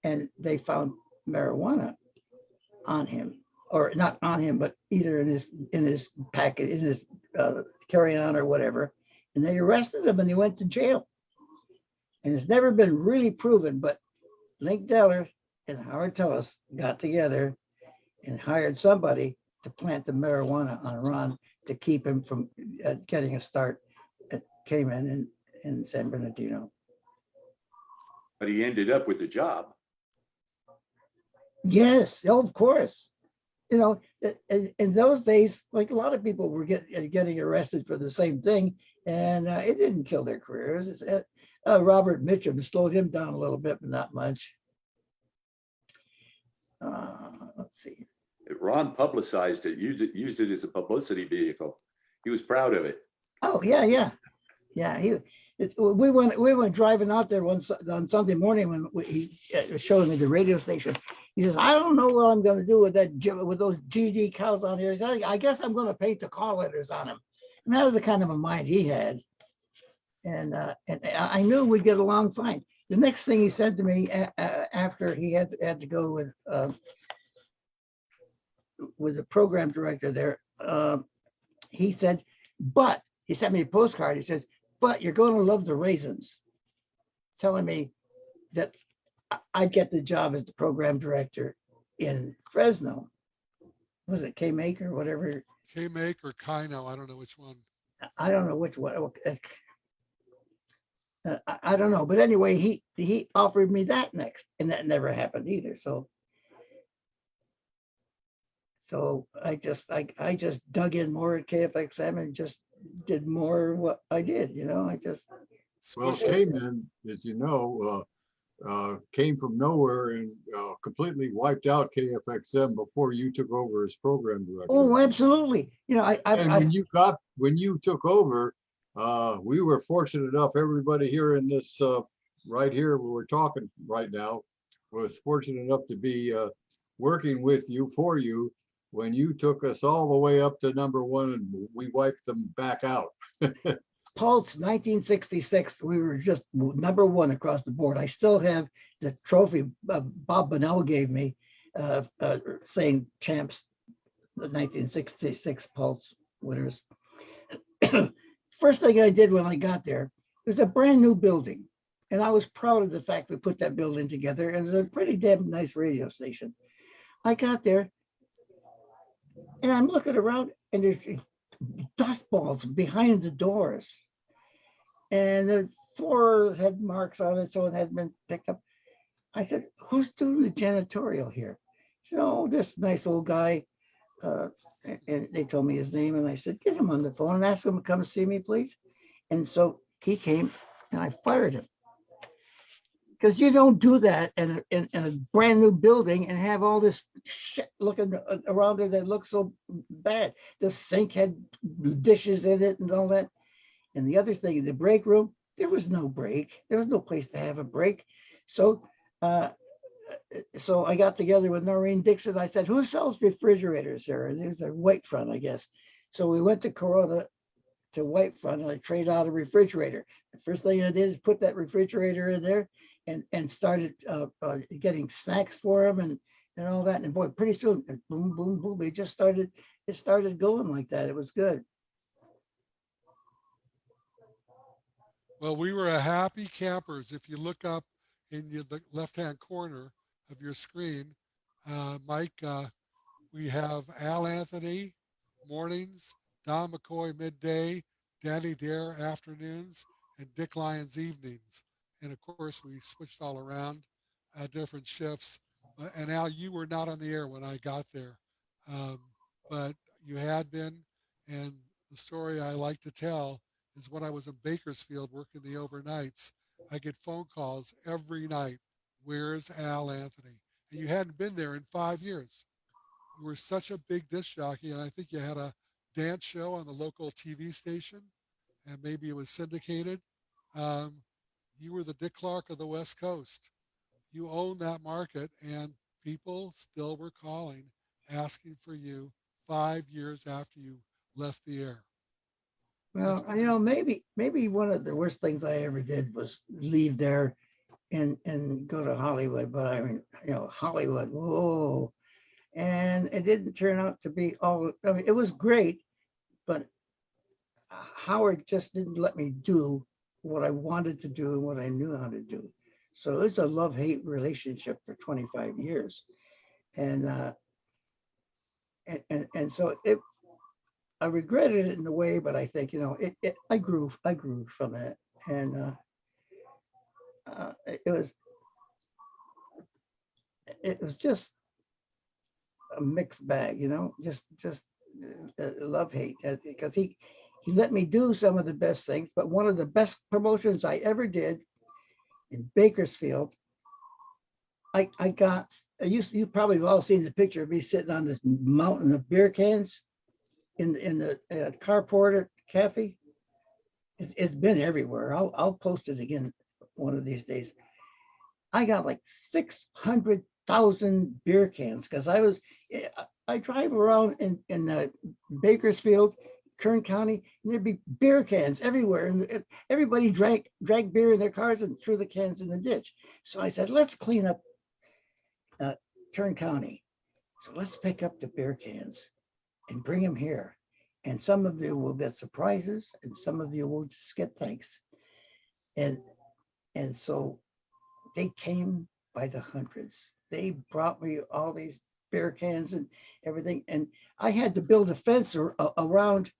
And they found marijuana on him, or not on him, but either in his packet, in his carry-on or whatever. And they arrested him and he went to jail. And it's never been really proven, but Link Deller and Howard Tullis got together and hired somebody to plant the marijuana on Ron to keep him from getting a start at Cayman in San Bernardino. But he ended up with the job. Yes, oh, of course. You know, in those days, like a lot of people were getting arrested for the same thing, and it didn't kill their careers. Robert Mitchum slowed him down a little bit, but not much. Let's see. Ron publicized it, used it as a publicity vehicle. He was proud of it. Oh yeah. We went driving out there on Sunday morning when he was showing me the radio station. He says, "I don't know what I'm going to do with those GD cows on here." He said, "I guess I'm going to paint the call letters on them." And that was the kind of a mind he had. And I knew we'd get along fine. The next thing he said to me after he had to go with the program director there, he said, "But," he sent me a postcard. He says, "But you're going to love the raisins," telling me that I'd get the job as the program director in Fresno. Was it K-Make or whatever? K-Make or Kino, I don't know which one. I don't know which one. I don't know. But anyway, he offered me that next, and that never happened either. So I just dug in more at KFXM and just did more what I did, you know. Well, K-Man, as you know, came from nowhere and completely wiped out KFXM before you took over as program director. Oh, absolutely. You know, when you took over, we were fortunate enough, everybody here in this, right here where we're talking right now, was fortunate enough to be working with you, for you, when you took us all the way up to #1 and we wiped them back out. Pulse 1966, we were just #1 across the board. I still have the trophy Bob Bonnell gave me saying champs, the 1966 Pulse winners. First thing I did when I got there, it was a brand new building. And I was proud of the fact we put that building together. And it was a pretty damn nice radio station. I got there and I'm looking around and there's dust balls behind the doors. And the floor had marks on it, so it had been picked up. I said, who's doing the janitorial here? He said, oh, this nice old guy. And they told me his name, and I said, get him on the phone and ask him to come see me, please. And so he came, and I fired him. Because you don't do that in a brand new building and have all this shit looking around there that looks so bad. The sink had dishes in it and all that. And the other thing, in the break room, there was no break. There was no place to have a break. So I got together with Noreen Dixon. I said, who sells refrigerators here? And there's a Whitefront, I guess. So we went to Corona to Whitefront, and I traded out a refrigerator. The first thing I did is put that refrigerator in there and started getting snacks for him and all that. And boy, pretty soon, boom, boom, boom, it started going like that. It was good. Well, we were a happy campers. If you look up in the left-hand corner of your screen, Mike, we have Al Anthony mornings, Don McCoy midday, Danny Dare afternoons, and Dick Lyons evenings. And of course, we switched all around different shifts. And Al, you were not on the air when I got there, but you had been. And the story I like to tell is when I was in Bakersfield working the overnights, I get phone calls every night. Where's Al Anthony? And you hadn't been there in 5 years. You were such a big disc jockey, and I think you had a dance show on the local TV station, and maybe it was syndicated. You were the Dick Clark of the West Coast. You owned that market, and people still were calling, asking for you 5 years after you left the air. Well, maybe one of the worst things I ever did was leave there and go to Hollywood. But I mean, Hollywood, whoa. And it didn't turn out to be all, I mean, it was great, but Howard just didn't let me do what I wanted to do and what I knew how to do. So it's a love-hate relationship for 25 years. And so I regretted it in a way, but I think, I grew from it. And it was just a mixed bag, just love-hate, because he let me do some of the best things, but one of the best promotions I ever did in Bakersfield, you probably have all seen the picture of me sitting on this mountain of beer cans in the carport at Cafe. It's been everywhere. I'll post it again one of these days. I got like 600,000 beer cans because I drive around in Bakersfield, Kern County, and there'd be beer cans everywhere, and everybody drank beer in their cars and threw the cans in the ditch. So I said, let's clean up Kern County. So let's pick up the beer cans and bring them here. And some of you will get surprises, and some of you will just get thanks. And so they came by the hundreds. They brought me all these beer cans and everything. And I had to build a fence around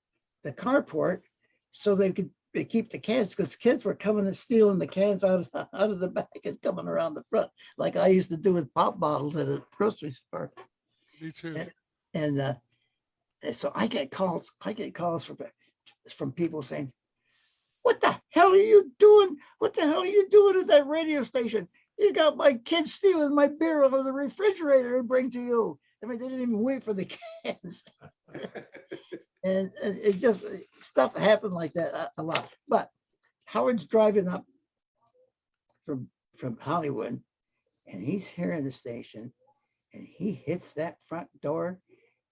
the carport so they could keep the cans, because kids were coming and stealing the cans out of the back and coming around the front, like I used to do with pop bottles at a grocery store. Me too. And so I get calls from people saying, what the hell are you doing? What the hell are you doing at that radio station? You got my kids stealing my beer out of the refrigerator and bring to you. I mean, they didn't even wait for the cans. And it just, stuff happened like that a lot. But Howard's driving up from Hollywood, and he's hearing the station, and he hits that front door,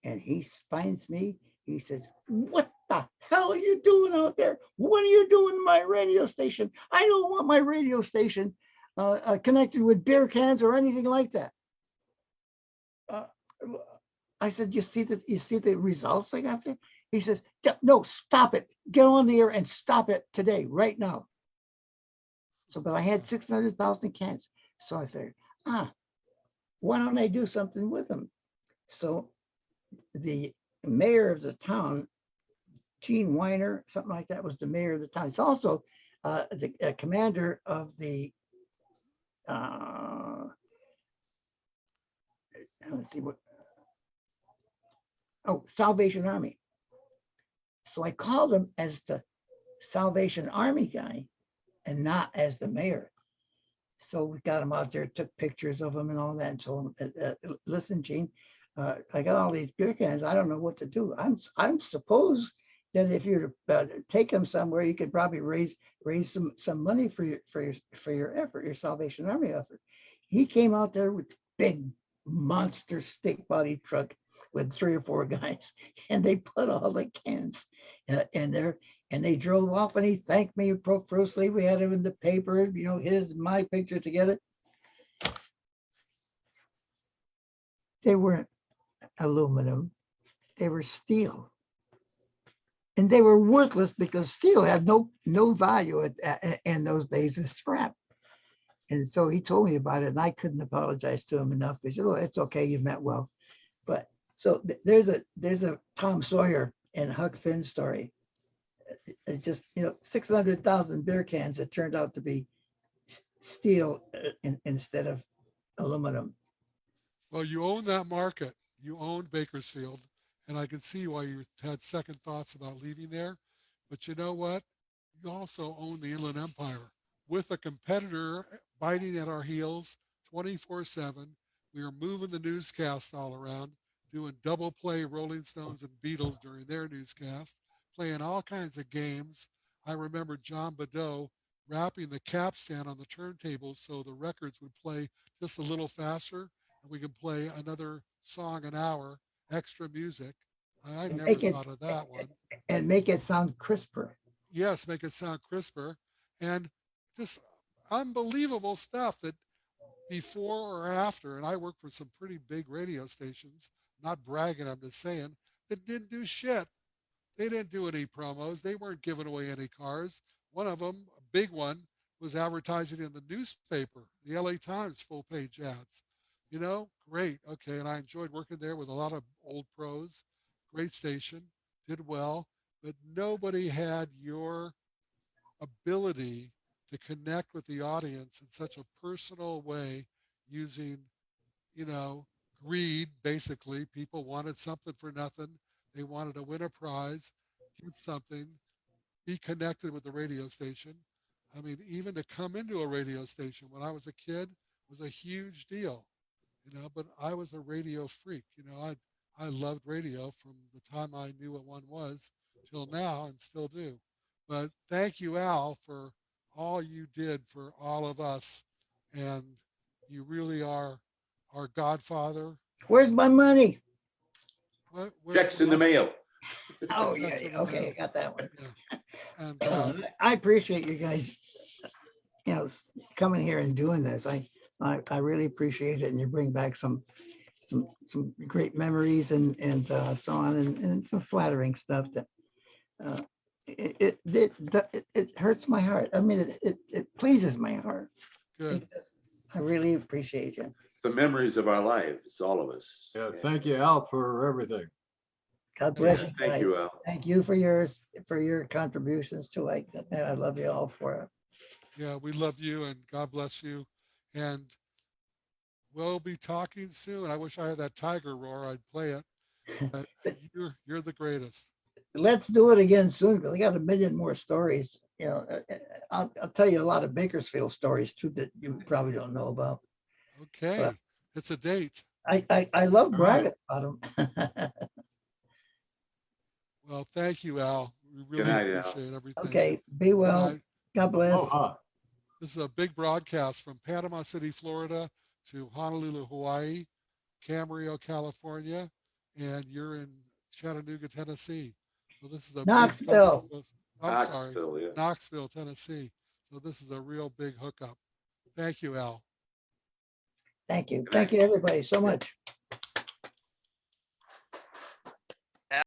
and he finds me. He says, what the hell are you doing out there? What are you doing in my radio station? I don't want my radio station connected with beer cans or anything like that. I said, you see the results I got there? He says, no, stop it. Get on the air and stop it today, right now. So, but I had 600,000 cans. So I figured, why don't I do something with them? So the mayor of the town, Gene Weiner, something like that, was the mayor of the town. He's also the commander of the let's see what. Oh, Salvation Army. So I called him as the Salvation Army guy and not as the mayor. So we got him out there, took pictures of him and all that, and told him, listen, Gene, I got all these beer cans. I don't know what to do. I'm supposed that if you take them somewhere, you could probably raise some money for your effort, your Salvation Army effort. He came out there with big monster stick body truck with 3 or 4 guys, and they put all the cans in there, and they drove off, and he thanked me profusely. We had him in the paper, his and my picture together. They weren't aluminum, they were steel. And they were worthless because steel had no value in those days as scrap. And so he told me about it, and I couldn't apologize to him enough. He said, "Oh, it's okay, you meant well." But so there's a Tom Sawyer and Huck Finn story. It just 600,000 beer cans that turned out to be steel instead of aluminum. Well, you own that market. You owned Bakersfield, and I can see why you had second thoughts about leaving there. But you know what? You also own the Inland Empire with a competitor biting at our heels 24/7. We were moving the newscast all around, doing double play Rolling Stones and Beatles during their newscast, playing all kinds of games. I remember John Badeau wrapping the capstan on the turntables so the records would play just a little faster, and we could play another song an hour, extra music. I never thought of that one. And make it sound crisper. Yes, make it sound crisper, and just unbelievable stuff that before or after. And I worked for some pretty big radio stations, not bragging, I'm just saying, that didn't do shit. They didn't do any promos. They weren't giving away any cars. One of them, a big one, was advertising in the newspaper, the LA Times full page ads. Great. Okay. And I enjoyed working there with a lot of old pros. Great station, did well, but nobody had your ability to connect with the audience in such a personal way using, greed, basically. People wanted something for nothing. They wanted to win a prize, get something, be connected with the radio station. I mean, even to come into a radio station when I was a kid was a huge deal, but I was a radio freak. I loved radio from the time I knew what one was till now and still do. But thank you, Al, for all you did for all of us. And you really are our godfather. Where's my money? Checks in the mail. Oh, yeah. Okay, I got that one. Yeah. And I appreciate you guys, coming here and doing this. I really appreciate it, and you bring back some great memories and so on, and some flattering stuff that it hurts my heart. I mean, it pleases my heart. good. I really appreciate you. The memories of our lives, all of us. Yeah, thank you, Al, for everything. God bless you guys. Thank you, Al. Thank you for your contributions to I love you all for it. Yeah, we love you and God bless you. And we'll be talking soon. I wish I had that tiger roar. I'd play it. But you're the greatest. Let's do it again soon, because I got a million more stories. I'll tell you a lot of Bakersfield stories too that you probably don't know about. Okay. But it's a date. I love bragging about them. Well, thank you, Al. We really Good night, Al. appreciate everything. Okay, be well. Good night. God bless. Aloha. This is a big broadcast from Panama City, Florida to Honolulu, Hawaii, Camarillo, California, and you're in Chattanooga, Tennessee. So this is a Knoxville. Big, I'm sorry, Knoxville, yeah. Knoxville, Tennessee. So this is a real big hookup. Thank you, Al. Thank you. Thank you, everybody, so much.